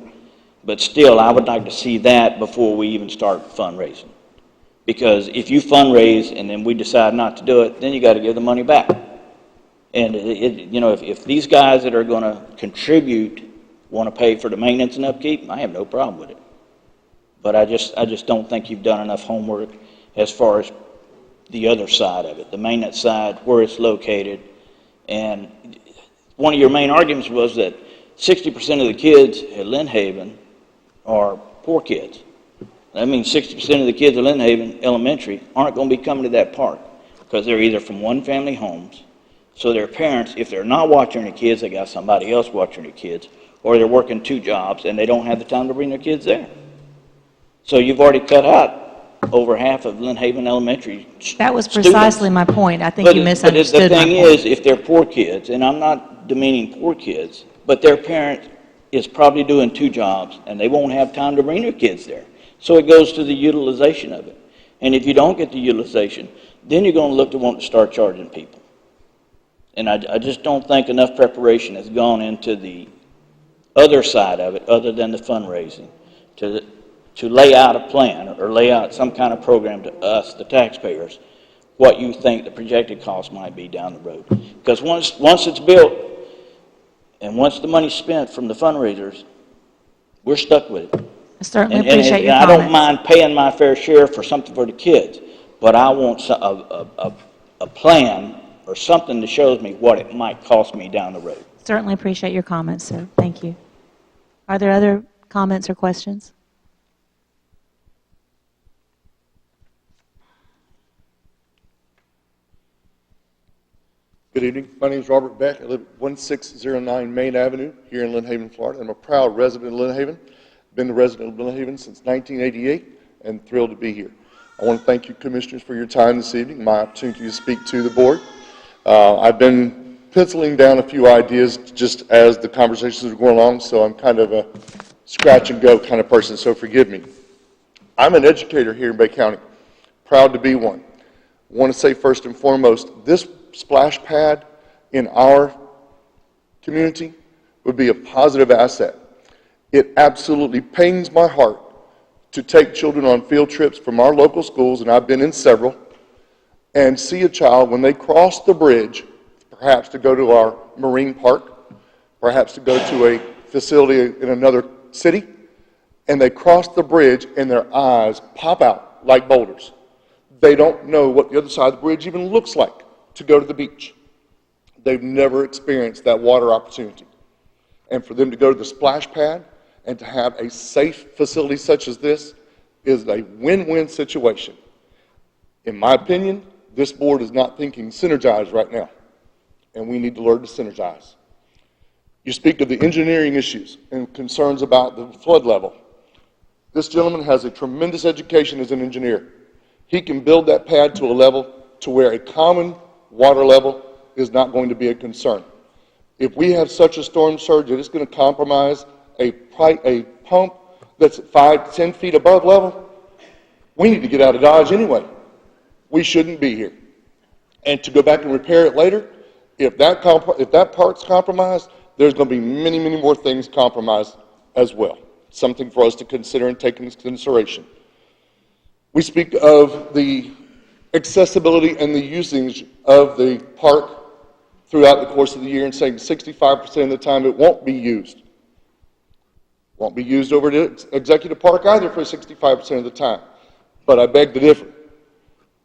But still, I would like to see that before we even start fundraising. Because if you fundraise and then we decide not to do it, then you got to give the money back. And you know, if these guys that are going to contribute want to pay for the maintenance and upkeep, I have no problem with it. But I just don't think you've done enough homework as far as the other side of it, the maintenance side, where it's located. And one of your main arguments was that 60% of the kids at Lynn Haven are poor kids. That means 60% of the kids at Lynn Haven Elementary aren't going to be coming to that park because they're either from one-family homes, so their parents, if they're not watching their kids, they got somebody else watching their kids, or they're working 2 jobs and they don't have the time to bring their kids there. So you've already cut out over half of Lynn Haven Elementary That was students. precisely my point. I think you misunderstood But the my thing point. is, if they're poor kids, and I'm not demeaning poor kids, but their parent is probably doing 2 jobs, and they won't have time to bring their kids there. So it goes to the utilization of it. And if you don't get the utilization, then you're going to look to want to start charging people. And I just don't think enough preparation has gone into the other side of it, other than the fundraising, to lay out a plan or lay out some kind of program to us, the taxpayers, what you think the projected cost might be down the road. Because once it's built, and once the money's spent from the fundraisers, we're stuck with it. I certainly And appreciate your I comments. don't mind paying my fair share for something for the kids, but I want a plan or something that shows me what it might cost me down the road. Certainly appreciate your comments, sir. Thank you. Are there other comments or questions? Good evening. My name is Robert Beck. I live at 1609 Main Avenue here in Lynn Haven, Florida. I'm a proud resident of Lynn Haven. Been the resident of Lynn Haven since 1988 and thrilled to be here. I want to thank you, Commissioners, for your time this evening, my opportunity to speak to the board. I've been penciling down a few ideas just as the conversations are going along, so I'm kind of a scratch and go kind of person, so forgive me. I'm an educator here in Bay County, proud to be one. I want to say first and foremost, this splash pad in our community would be a positive asset. It absolutely pains my heart to take children on field trips from our local schools, and I've been in several, and see a child when they cross the bridge, perhaps to go to our marine park, perhaps to go to a facility in another city, and they cross the bridge and their eyes pop out like boulders. They don't know what the other side of the bridge even looks like to go to the beach. They've never experienced that water opportunity. And for them to go to the splash pad and to have a safe facility such as this is a win-win situation. In my opinion, this board is not thinking synergize right now, and we need to learn to synergize. You speak of the engineering issues and concerns about the flood level. This gentleman has a tremendous education as an engineer. he can build that pad to a level to where a common water level is not going to be a concern. If we have such a storm surge that it's going to compromise a pump that's 5 to 10 feet above level, we need to get out of Dodge anyway. We shouldn't be here. And to go back and repair it later, if that part's compromised, there's going to be many, many more things compromised as well. Something for us to consider and take into consideration. We speak of the accessibility and the usage of the park throughout the course of the year and saying 65% of the time it won't be used. Won't be used over at Executive Park either for 65% of the time. But I beg to differ.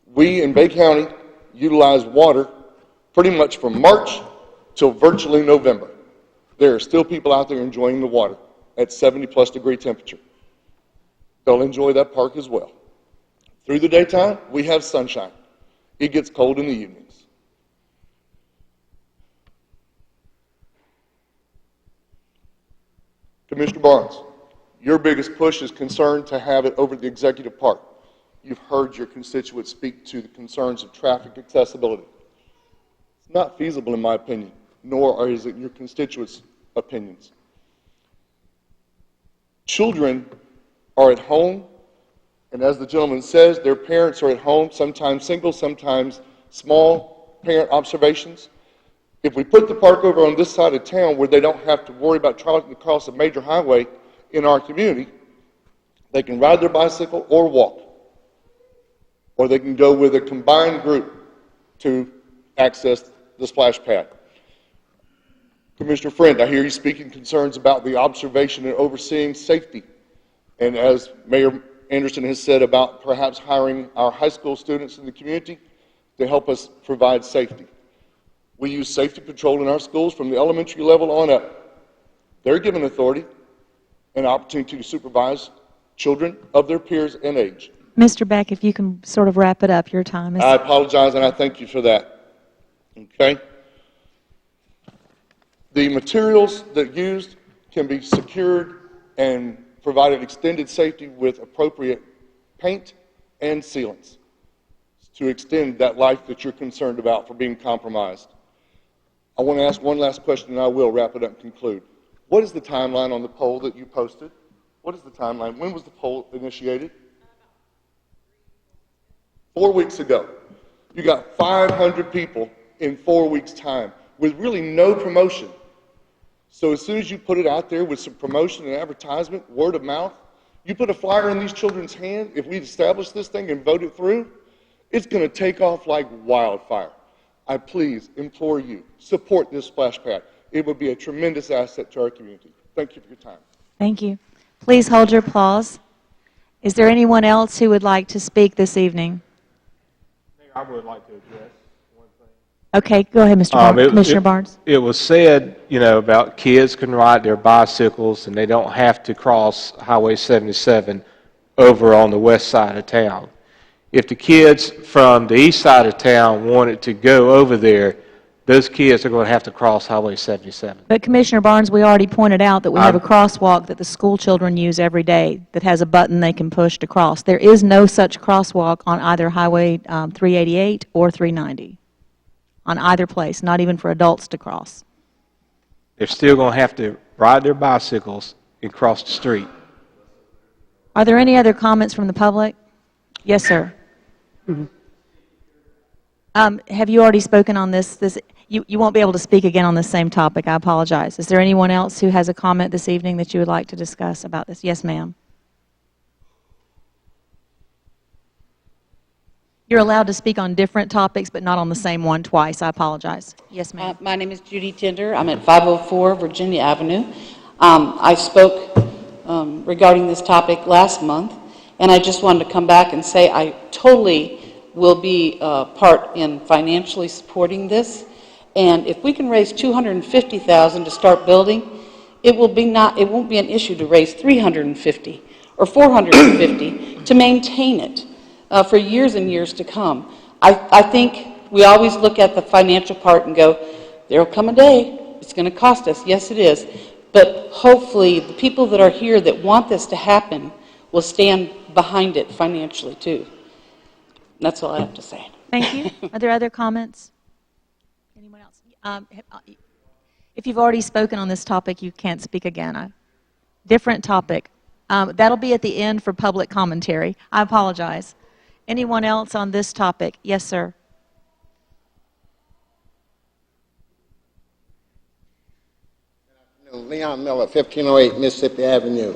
We in Bay County utilize water pretty much from March till virtually November. There are still people out there enjoying the water at 70+ degree temperature. They'll enjoy that park as well. Through the daytime, we have sunshine. It gets cold in the evenings. Commissioner Barnes, your biggest push is concerned to have it over the Executive Park. You've heard your constituents speak to the concerns of traffic accessibility. It's not feasible in my opinion, nor is it your constituents' opinions. Children are at home, and as the gentleman says, their parents are at home, sometimes single, sometimes small parent observations. If we put the park over on this side of town where they don't have to worry about trying to cross a major highway in our community, they can ride their bicycle or walk. Or they can go with a combined group to access the splash pad. Commissioner Friend, I hear you speaking concerns about the observation and overseeing safety. And as Mayor Anderson has said about perhaps hiring our high school students in the community to help us provide safety. We use safety patrol in our schools from the elementary level on up. They're given authority and opportunity to supervise children of their peers and age. Mr. Beck, if you can sort of wrap it up, your time is... I apologize and I thank you for that. Okay? The materials that used can be secured and provided extended safety with appropriate paint and sealants to extend that life that you're concerned about for being compromised. I want to ask one last question and I will wrap it up and conclude. What is the timeline on the poll that you posted? What is the timeline? When was the poll initiated? 4 weeks ago. You got 500 people in 4 weeks' time with really no promotion. So as soon as you put it out there with some promotion and advertisement, word of mouth, you put a flyer in these children's hand, if we establish this thing and vote it through, it's going to take off like wildfire. I please implore you, support this splash pad. It would be a tremendous asset to our community. Thank you for your time. Thank you. Please hold your applause. Is there anyone else who would like to speak this evening? I would like to address one thing. Okay, go ahead, Mr. Barnes. Commissioner Barnes. It was said, about kids can ride their bicycles and they don't have to cross Highway 77 over on the west side of town. If the kids from the east side of town wanted to go over there, those kids are going to have to cross Highway 77. But Commissioner Barnes, we already pointed out that we have a crosswalk that the school children use every day that has a button they can push to cross. There is no such crosswalk on either Highway 388 or 390, on either place, not even for adults to cross. They're still going to have to ride their bicycles and cross the street. Are there any other comments from the public? Yes, sir. Have you already spoken on this? You won't be able to speak again on the same topic. I apologize. Is there anyone else who has a comment this evening that you would like to discuss about this? Yes, ma'am. You're allowed to speak on different topics, but not on the same one twice. I apologize. Yes, ma'am. My name is Judy Tender. I'm at 504 Virginia Avenue. I spoke regarding this topic last month, and I just wanted to come back and say I totally will be part in financially supporting this. And if we can raise $250,000 to start building, it won't be an issue to raise $350 or $450 to maintain it for years and years to come. I think we always look at the financial part and go, there'll come a day, it's going to cost us. Yes, it is. But hopefully the people that are here that want this to happen will stand behind it financially too. That's all I have to say. Thank you. Are there other comments? Anyone else? If you've already spoken on this topic, you can't speak again. Different topic. That'll be at the end for public commentary. I apologize. Anyone else on this topic? Yes, sir. Leon Miller, 1508 Mississippi Avenue.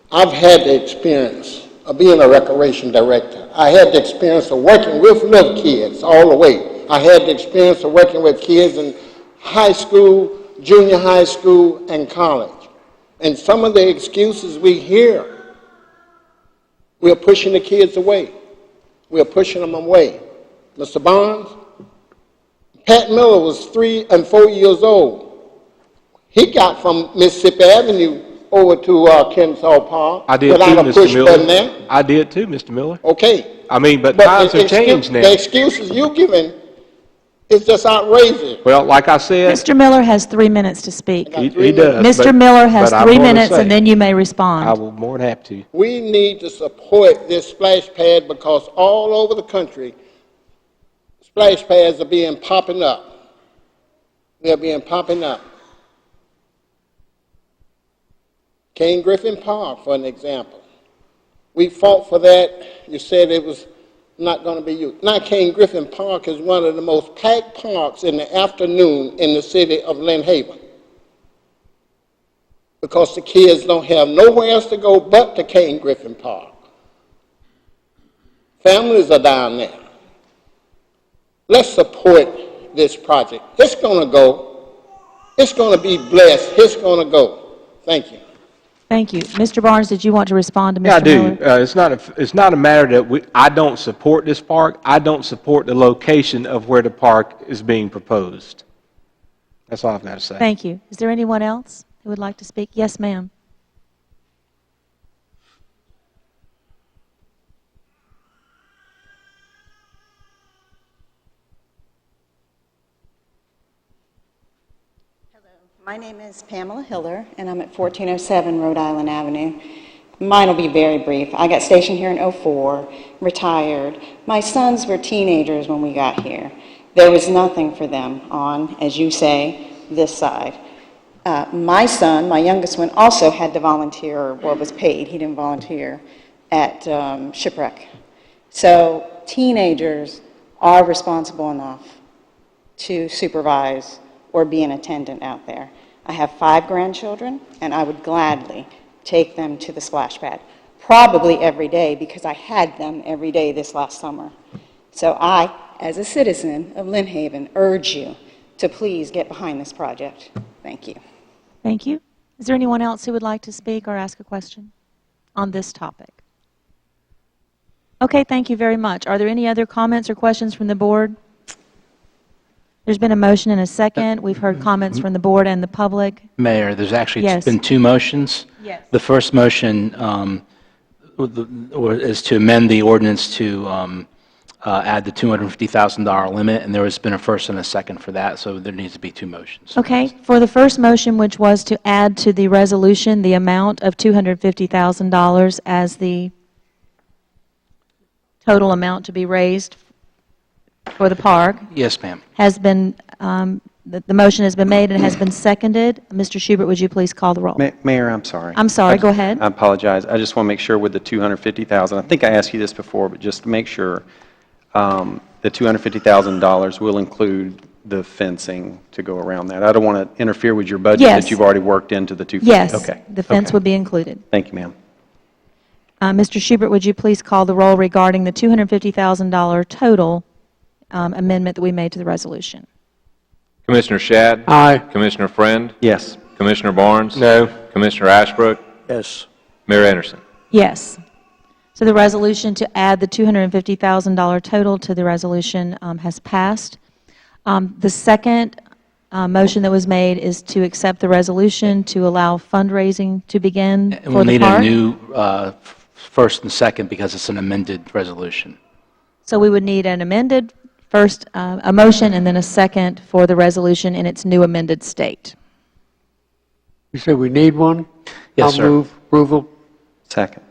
I've had the experience of being a recreation director. I had the experience of working with little kids all the way. I had the experience of working with kids in high school, junior high school, and college. And some of the excuses we hear, we're pushing the kids away. We're pushing them away. Mr. Barnes, Pat Miller was 3 and 4 years old. He got from Mississippi Avenue over to Kennesaw Park. I did without too, a Mr. push button Miller. there. I did too, Mr. Miller. Okay. I mean, but times have changed now. The excuses you're giving is just outrageous. Well, like I said, Mr. Miller has 3 minutes to speak. he does. Mr. Miller has but I'm 3 gonna minutes, say, and then you may respond. I will more than happy to. We need to support this splash pad because all over the country, splash pads are being popping up. They're being popping up. Kane Griffin Park, for an example. We fought for that. You said it was not going to be used. Now, Kane Griffin Park is one of the most packed parks in the afternoon in the city of Lynn Haven, because the kids don't have nowhere else to go but to Kane Griffin Park. Families are down there. Let's support this project. It's going to go. It's going to be blessed. It's going to go. Thank you. Thank you. Mr. Barnes, did you want to respond to Mr. Yeah, I do. Miller? It's not a matter that I don't support this park. I don't support the location of where the park is being proposed. That's all I've got to say. Thank you. Is there anyone else who would like to speak? Yes, ma'am. My name is Pamela Hiller, and I'm at 1407 Rhode Island Avenue. Mine will be very brief. I got stationed here in '04, retired. My sons were teenagers when we got here. There was nothing for them on, as you say, this side. My son, my youngest one, also had to volunteer, or was paid. He didn't volunteer at Shipwreck. So teenagers are responsible enough to supervise or be an attendant out there. I have 5 grandchildren, and I would gladly take them to the splash pad, probably every day, because I had them every day this last summer. So I, as a citizen of Lynn Haven, urge you to please get behind this project. Thank you. Thank you. Is there anyone else who would like to speak or ask a question on this topic? Okay, thank you very much. Are there any other comments or questions from the board? There's been a motion and a second. We've heard comments from the board and the public. Mayor, there's actually Yes. been 2 motions. Yes. The first motion is to amend the ordinance to add the $250,000 limit, and there has been a first and a second for that, so there needs to be 2 motions. Okay, for the first motion, which was to add to the resolution the amount of $250,000 as the total amount to be raised for the park, Yes, ma'am. has been, the motion has been made and has been seconded. Mr. Schubert, would you please call the roll? Mayor, I'm sorry. I'm sorry, go ahead. I apologize. I just want to make sure with the $250,000, I think I asked you this before, but just to make sure, the $250,000 will include the fencing to go around that. I don't want to interfere with your budget Yes. that you've already worked into the $250,000. Yes, Okay. the fence Okay. would be included. Thank you, ma'am. Mr. Schubert, would you please call the roll regarding the $250,000 total amendment that we made to the resolution? Commissioner Shad? Aye. Commissioner Friend? Yes. Commissioner Barnes? No. Commissioner Ashbrook? Yes. Mayor Anderson? Yes. So the resolution to add the $250,000 total to the resolution has passed. The second motion that was made is to accept the resolution to allow fundraising to begin And for we'll the need park. a new first and second because it's an amended resolution. So we would need an amended first, a motion, and then a second for the resolution in its new amended state. You said we need one? Yes, I'll sir. move approval. Second.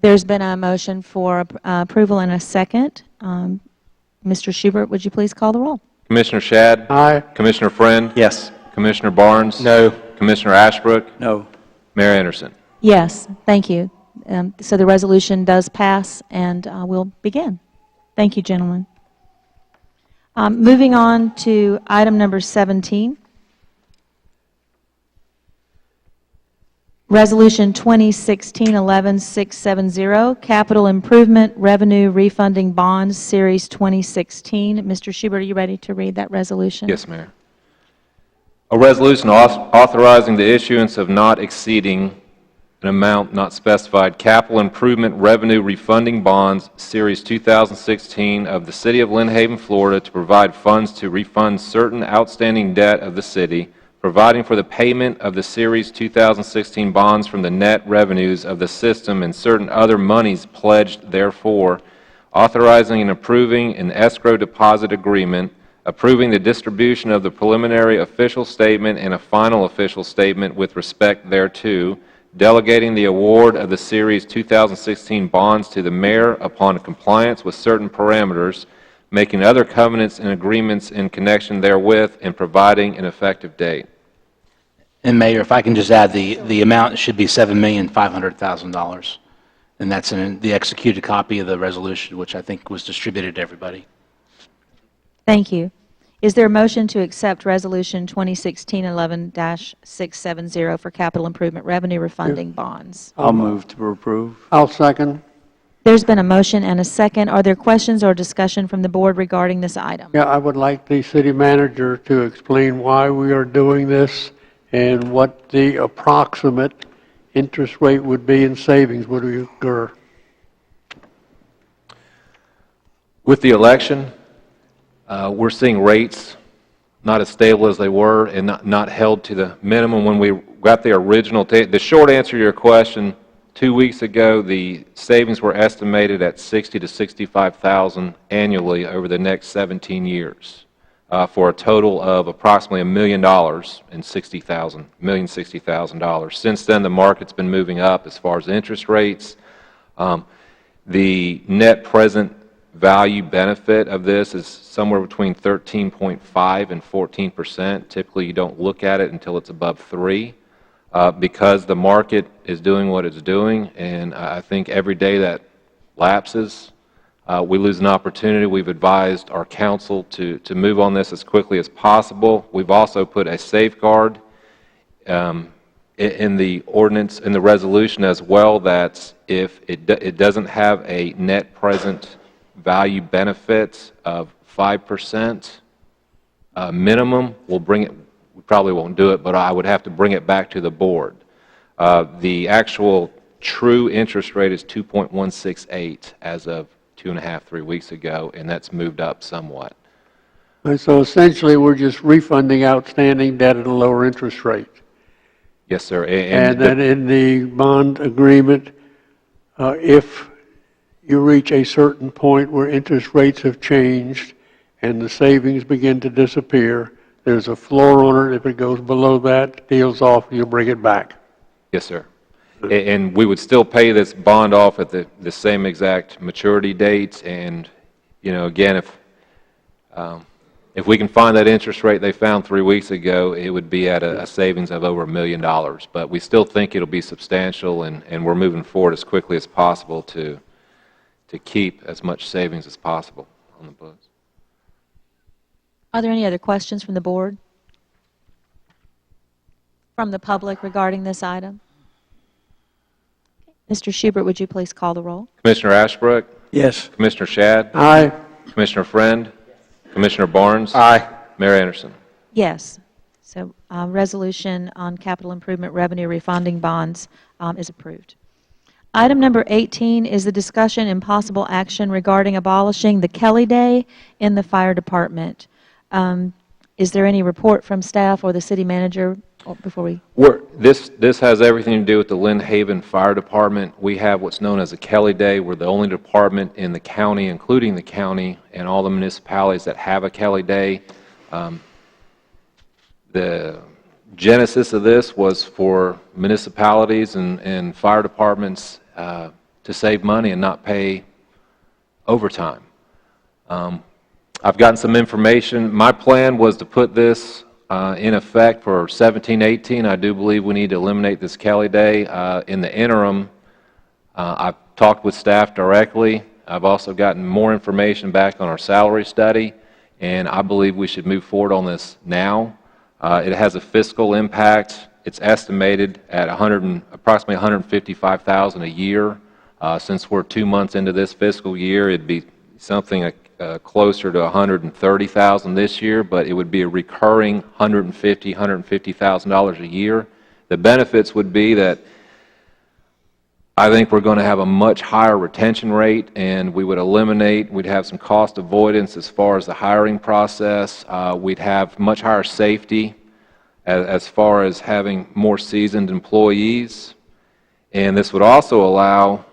There's been a motion for approval and a second. Mr. Schubert, would you please call the roll? Commissioner Shad? Aye. Commissioner Friend? Yes. Commissioner Barnes? No. Commissioner Ashbrook? No. Mayor Anderson? Yes, thank you. So the resolution does pass, and we'll begin. Thank you, gentlemen. Moving on to item number 17. Resolution 2016-11-670, Capital Improvement Revenue Refunding Bonds, Series 2016. Mr. Schubert, are you ready to read that resolution? Yes, Mayor. A resolution authorizing the issuance of not exceeding an amount not specified capital improvement revenue refunding bonds, Series 2016 of the City of Lynn Haven, Florida, to provide funds to refund certain outstanding debt of the city, providing for the payment of the Series 2016 bonds from the net revenues of the system and certain other monies pledged therefor, authorizing and approving an escrow deposit agreement, approving the distribution of the preliminary official statement and a final official statement with respect thereto, delegating the award of the Series 2016 bonds to the mayor upon compliance with certain parameters, making other covenants and agreements in connection therewith, and providing an effective date. And Mayor, if I can just add, the amount should be $7,500,000. And that's in the executed copy of the resolution, which I think was distributed to everybody. Thank you. Is there a motion to accept Resolution 2016-11-670 for capital improvement revenue refunding bonds? I'll move to approve. I'll second. There's been a motion and a second. Are there questions or discussion from the board regarding this item? Yeah, I would like the city manager to explain why we are doing this and what the approximate interest rate would be in savings would occur. With the election, we're seeing rates not as stable as they were and not held to the minimum when we got the original. The short answer to your question, 2 weeks ago, the savings were estimated at $60,000 to $65,000 annually over the next 17 years, for a total of approximately $1 million and $1,060,000. Since then, the market's been moving up as far as interest rates. The net present value benefit of this is somewhere between 13.5% and 14%. Typically, you don't look at it until it's above 3%. Because the market is doing what it's doing, and I think every day that lapses, we lose an opportunity. We've advised our council to move on this as quickly as possible. We've also put a safeguard in the ordinance, in the resolution as well, that if it doesn't have a net present value benefit of 5% minimum, we'll bring it. We probably won't do it, but I would have to bring it back to the board. The actual true interest rate is 2.168 as of 2.5, 3 weeks ago, and that's moved up somewhat. And so essentially, we're just refunding outstanding debt at a lower interest rate. Yes, sir. And then in the bond agreement, if you reach a certain point where interest rates have changed and the savings begin to disappear, there's a floor on it. If it goes below that, deal's off, you'll bring it back. Yes, sir. And we would still pay this bond off at the same exact maturity date. And, you know, again, if we can find that interest rate they found 3 weeks ago, it would be at a savings of over $1 million. But we still think it'll be substantial, and we're moving forward as quickly as possible to keep as much savings as possible on the books. Are there any other questions from the board? From the public regarding this item? Mr. Schubert, would you please call the roll? Commissioner Ashbrook? Yes. Commissioner Shad? Aye. Commissioner Friend? Commissioner Barnes? Aye. Mayor Anderson? Yes. So resolution on capital improvement revenue refunding bonds is approved. Item number 18 is the discussion and possible action regarding abolishing the Kelly Day in the fire department. Is there any report from staff or the city manager before we? This has everything to do with the Lynn Haven Fire Department. We have what's known as a Kelly Day. We're the only department in the county, including the county and all the municipalities, that have a Kelly Day. The genesis of this was for municipalities and fire departments to save money and not pay overtime. I've gotten some information. My plan was to put this in effect for 17-18. I do believe we need to eliminate this Kelly Day. In the interim, I've talked with staff directly. I've also gotten more information back on our salary study, and I believe we should move forward on this now. It has a fiscal impact. It's estimated at approximately $155,000 a year. Since we're 2 months into this fiscal year, it'd be something closer to $130,000 this year, but it would be a recurring $150,000 a year. The benefits would be that I think we're going to have a much higher retention rate, and we'd have some cost avoidance as far as the hiring process. We'd have much higher safety as far as having more seasoned employees. And this would also allow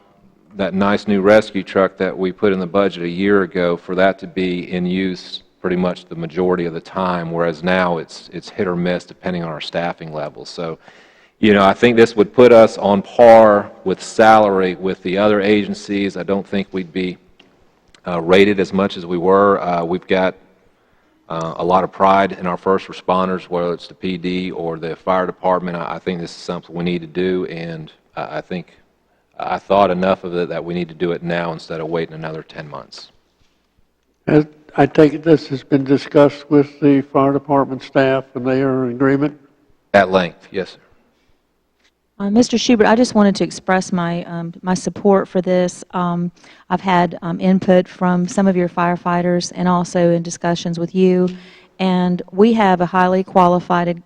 that nice new rescue truck that we put in the budget a year ago for that to be in use pretty much the majority of the time, whereas now it's hit or miss depending on our staffing levels. So, I think this would put us on par with salary with the other agencies. I don't think we'd be rated as much as we were. We've got a lot of pride in our first responders, whether it's the PD or the fire department. I think this is something we need to do, and I thought enough of it that we need to do it now instead of waiting another 10 months. I take it this has been discussed with the fire department staff, and they are in agreement? At length, yes, sir. Mr. Schubert, I just wanted to express my my support for this. I've had input from some of your firefighters and also in discussions with you, and we have a highly qualified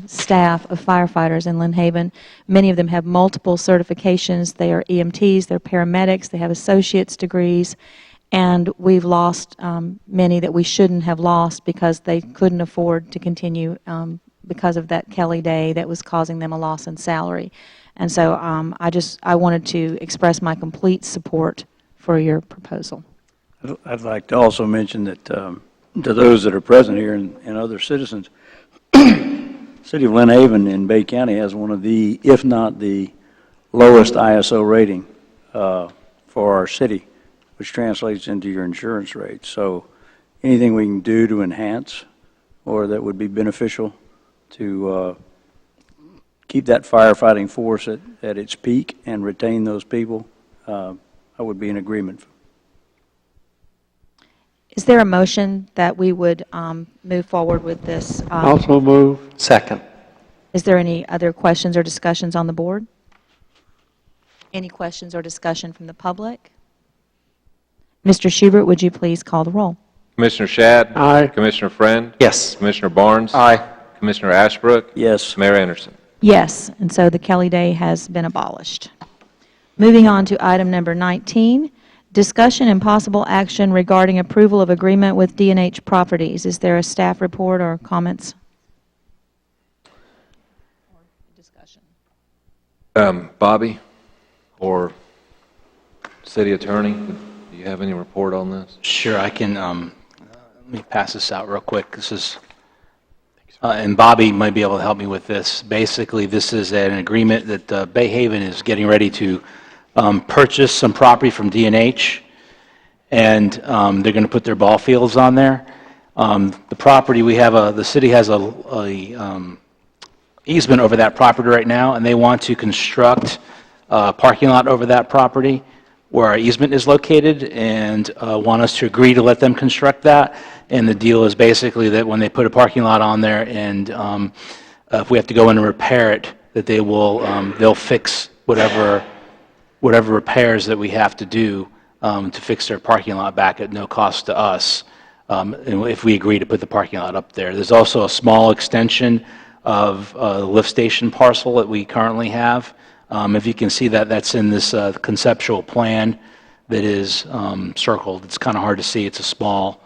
staff of firefighters in Lynn Haven. Many of them have multiple certifications. They are EMTs, they're paramedics, they have associate's degrees, and we've lost many that we shouldn't have lost because they couldn't afford to continue because of that Kelly Day that was causing them a loss in salary. And so I wanted to express my complete support for your proposal. I'd like to also mention that to those that are present here and other citizens, City of Lynn Haven in Bay County has one of the, if not the lowest ISO rating for our city, which translates into your insurance rate. So anything we can do to enhance or that would be beneficial to keep that firefighting force at its peak and retain those people, I would be in agreement. Is there a motion that we would move forward with this? Also move. Second. Is there any other questions or discussions on the board? Any questions or discussion from the public? Mr. Schubert, would you please call the roll? Commissioner Shad? Aye. Commissioner Friend? Yes. Commissioner Barnes? Aye. Commissioner Ashbrook? Yes. Mayor Anderson? Yes, and so the Kelly Day has been abolished. Moving on to item number 19, discussion and possible action regarding approval of agreement with D&H Properties. Is there a staff report or comments? Or discussion? Bobby or City Attorney, do you have any report on this? Sure, I can, let me pass this out real quick. This is, and Bobby might be able to help me with this. Basically, this is an agreement that Bay Haven is getting ready to purchase some property from D&H, and they're going to put their ball fields on there. The property, the city has a easement over that property right now, and they want to construct a parking lot over that property where our easement is located, and want us to agree to let them construct that. And the deal is basically that when they put a parking lot on there, and if we have to go in and repair it, that they will they'll fix whatever repairs that we have to do to fix their parking lot back at no cost to us, if we agree to put the parking lot up there. There's also a small extension of the lift station parcel that we currently have. If you can see that, that's in this conceptual plan that is circled. It's kind of hard to see. It's a small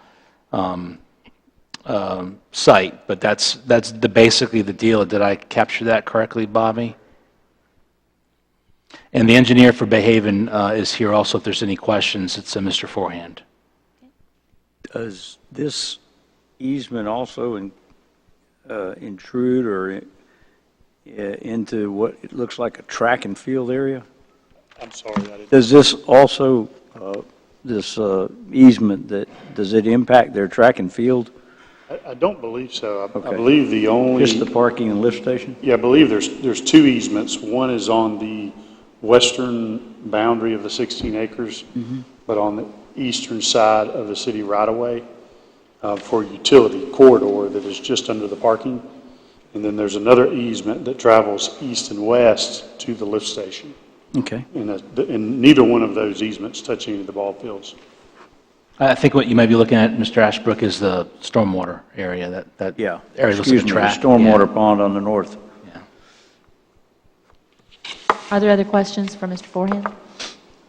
site, but that's basically the deal. Did I capture that correctly, Bobby? And the engineer for Bay Haven is here also if there's any questions. It's Mr. Forehand. Does this easement also intrude or into what it looks like a track and field area? I'm sorry, I didn't. Does this also, this easement, does it impact their track and field? I don't believe so. I Okay. believe the only... Just the parking and lift station? Yeah, I believe there's two easements. One is on the western boundary of the 16 acres, but on the eastern side of the city right-of-way for utility corridor that is just under the parking. And then there's another easement that travels east and west to the lift station. Okay. And neither one of those easements touch any of the ball fields. I think what you may be looking at, Mr. Ashbrook, is the stormwater area. That Yeah. area looks Excuse like a me, the track. stormwater pond on the north. Are there other questions for Mr. Forehand?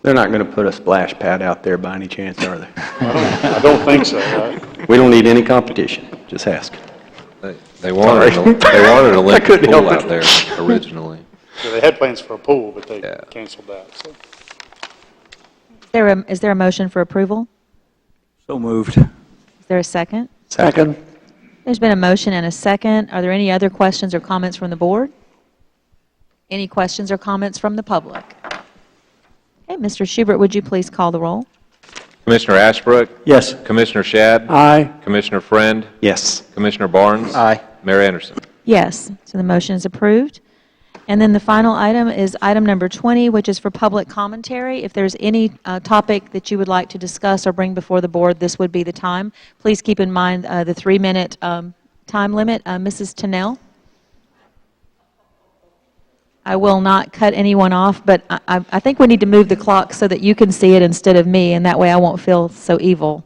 They're not going to put a splash pad out there by any chance, are they? I don't think so. Right? We don't need any competition. Just ask. They wanted an Olympic pool out there originally. So they had plans for a pool, but they canceled that. So. Is there a motion for approval? So moved. Is there a second? Second. There's been a motion and a second. Are there any other questions or comments from the board? Any questions or comments from the public? Okay, Mr. Schubert, would you please call the roll? Commissioner Ashbrook? Yes. Commissioner Shad? Aye. Commissioner Friend? Yes. Commissioner Barnes? Aye. Mayor Anderson? Yes, so the motion is approved. And then the final item is item number 20, which is for public commentary. If there's any topic that you would like to discuss or bring before the board, this would be the time. Please keep in mind the 3-minute time limit. Mrs. Tennell? I will not cut anyone off, but I think we need to move the clock so that you can see it instead of me, and that way I won't feel so evil.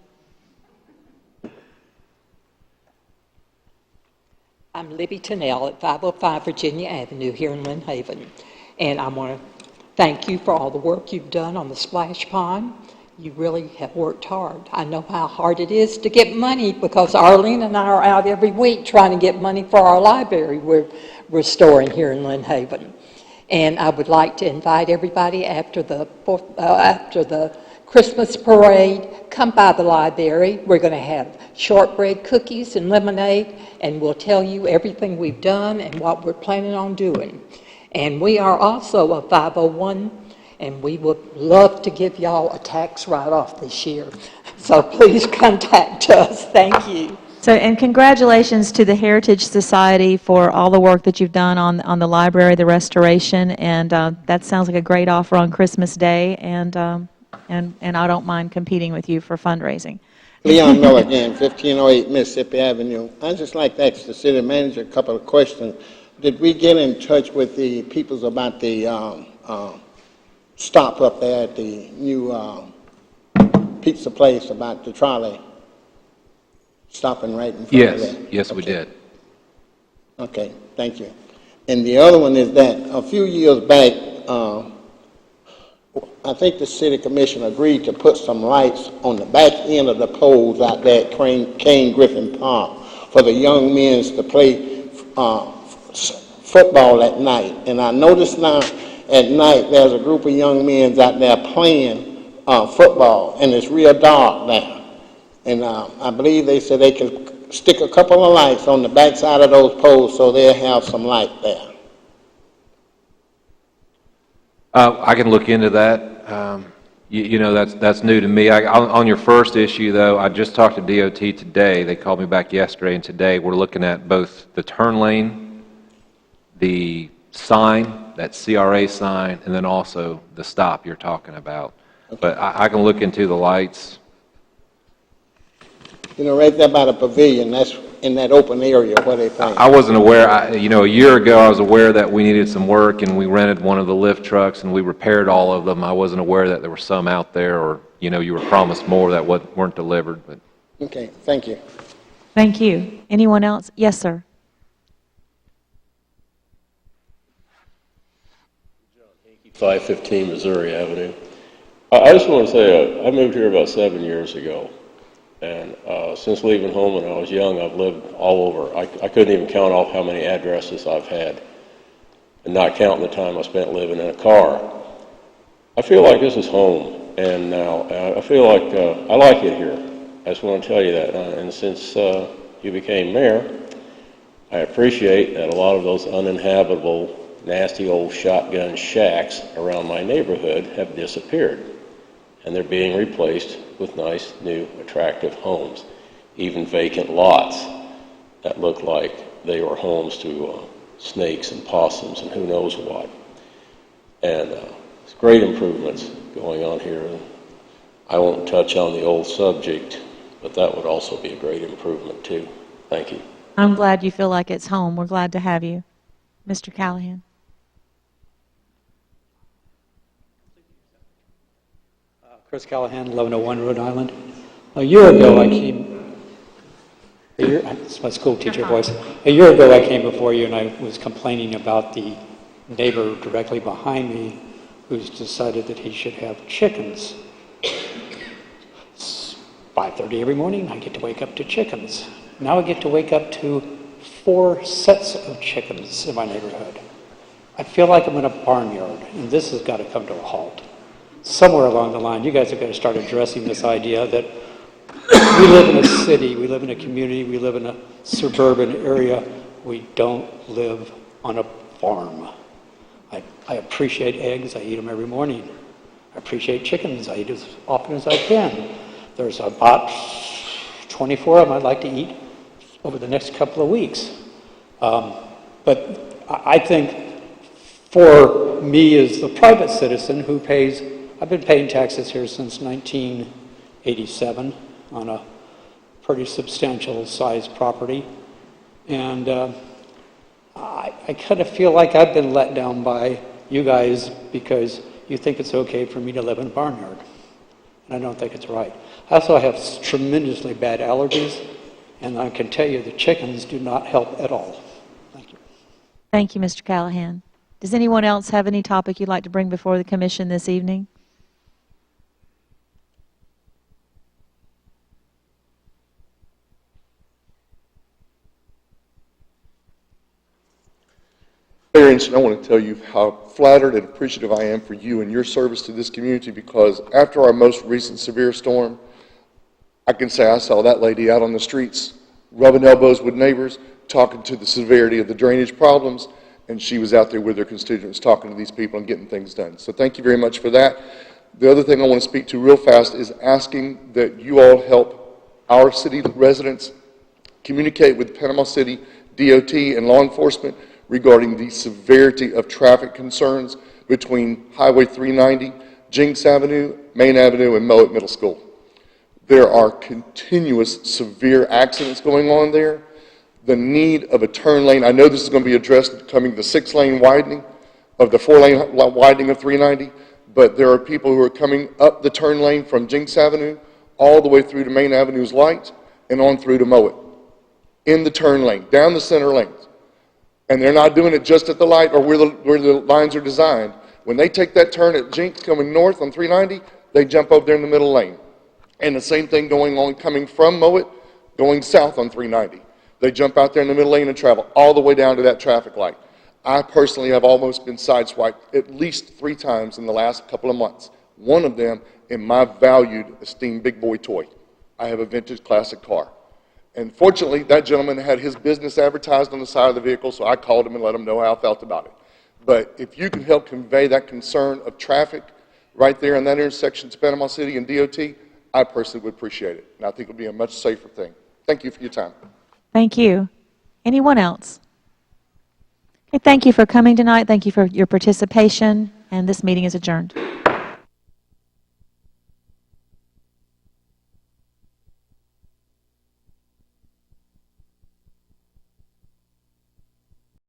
I'm Libby Tennell at 505 Virginia Avenue here in Lynn Haven, and I want to thank you for all the work you've done on the splash pond. You really have worked hard. I know how hard it is to get money because Arlene and I are out every week trying to get money for our library we're restoring here in Lynn Haven. And I would like to invite everybody after the Christmas parade, come by the library. We're going to have shortbread cookies and lemonade, and we'll tell you everything we've done and what we're planning on doing. And we are also a 501, and we would love to give y'all a tax write-off this year. So please contact us. Thank you. So, and congratulations to the Heritage Society for all the work that you've done on the library, the restoration, and that sounds like a great offer on Christmas Day, and I don't mind competing with you for fundraising. Leon Miller again, 1508 Mississippi Avenue. I'd just like to ask the city manager a couple of questions. Did we get in touch with the peoples about the stop up there at the new pizza place about the trolley stopping right in front of that? Yes, we did. Okay, thank you. And the other one is that a few years back, I think the city commission agreed to put some lights on the back end of the poles out there at Kane Griffin Park for the young men to play football at night. And I noticed now at night there's a group of young men out there playing football, and it's real dark now. And I believe they said they could stick a couple of lights on the back side of those poles so they'll have some light there. I can look into that. You know, that's new to me. On your first issue, though, I just talked to DOT today. They called me back yesterday, and today we're looking at both the turn lane, the sign, that CRA sign, and then also the stop you're talking about. Okay. But I can look into the lights. You know, right there by the pavilion, that's in that open area where they play. I wasn't aware. You know, a year ago I was aware that we needed some work, and we rented one of the lift trucks, and we repaired all of them. I wasn't aware that there were some out there, or, you know, you were promised more that weren't delivered. But. Okay, thank you. Thank you. Anyone else? Yes, sir. John Hinkey, 515 Missouri Avenue. I just want to say I moved here about 7 years ago. And since leaving home when I was young, I've lived all over. I couldn't even count off how many addresses I've had, and not counting the time I spent living in a car. I feel like this is home, and now I feel like I like it here. I just want to tell you that. And since you became mayor, I appreciate that a lot of those uninhabitable nasty old shotgun shacks around my neighborhood have disappeared, and they're being replaced with nice, new, attractive homes, even vacant lots that look like they were homes to snakes and possums and who knows what. And it's great improvements going on here. I won't touch on the old subject, but that would also be a great improvement too. Thank you. I'm glad you feel like it's home. We're glad to have you. Mr. Callahan. Chris Callahan, 1101 Rhode Island. A year ago, I came, it's my school teacher voice. A year ago, I came before you and I was complaining about the neighbor directly behind me who's decided that he should have chickens. It's 5:30 every morning, I get to wake up to chickens. Now I get to wake up to 4 sets of chickens in my neighborhood. I feel like I'm in a barnyard, and this has got to come to a halt. Somewhere along the line, you guys have got to start addressing this idea that we live in a city, we live in a community, we live in a suburban area. We don't live on a farm. I appreciate eggs, I eat them every morning. I appreciate chickens, I eat as often as I can. There's about 24 of them I'd like to eat over the next couple of weeks. But I think for me as the private citizen who pays, I've been paying taxes here since 1987 on a pretty substantial sized property. And I kind of feel like I've been let down by you guys because you think it's okay for me to live in a barnyard. And I don't think it's right. I also have tremendously bad allergies, and I can tell you the chickens do not help at all. Thank you. Thank you, Mr. Callahan. Does anyone else have any topic you'd like to bring before the commission this evening? Mayor Ensign, I want to tell you how flattered and appreciative I am for you and your service to this community, because after our most recent severe storm, I can say I saw that lady out on the streets, rubbing elbows with neighbors, talking to the severity of the drainage problems, and she was out there with her constituents talking to these people and getting things done. So thank you very much for that. The other thing I want to speak to real fast is asking that you all help our city residents communicate with Panama City DOT and law enforcement regarding the severity of traffic concerns between Highway 390, Jinx Avenue, Main Avenue, and Mowat Middle School. There are continuous severe accidents going on there. The need of a turn lane, I know this is going to be addressed coming the 6-lane widening of the 4-lane widening of 390, but there are people who are coming up the turn lane from Jinx Avenue all the way through to Main Avenue's light and on through to Mowat in the turn lane, down the center lanes. And they're not doing it just at the light or where the lines are designed. When they take that turn at Jinx coming north on 390, they jump over there in the middle lane. And the same thing going on coming from Mowat, going south on 390. They jump out there in the middle lane and travel all the way down to that traffic light. I personally have almost been sideswiped at least 3 times in the last couple of months. One of them in my valued, esteemed big boy toy. I have a vintage classic car. And fortunately, that gentleman had his business advertised on the side of the vehicle, so I called him and let him know how I felt about it. But if you can help convey that concern of traffic right there in that intersection to Panama City and DOT, I personally would appreciate it. And I think it would be a much safer thing. Thank you for your time. Thank you. Anyone else? Okay, thank you for coming tonight. Thank you for your participation, and this meeting is adjourned.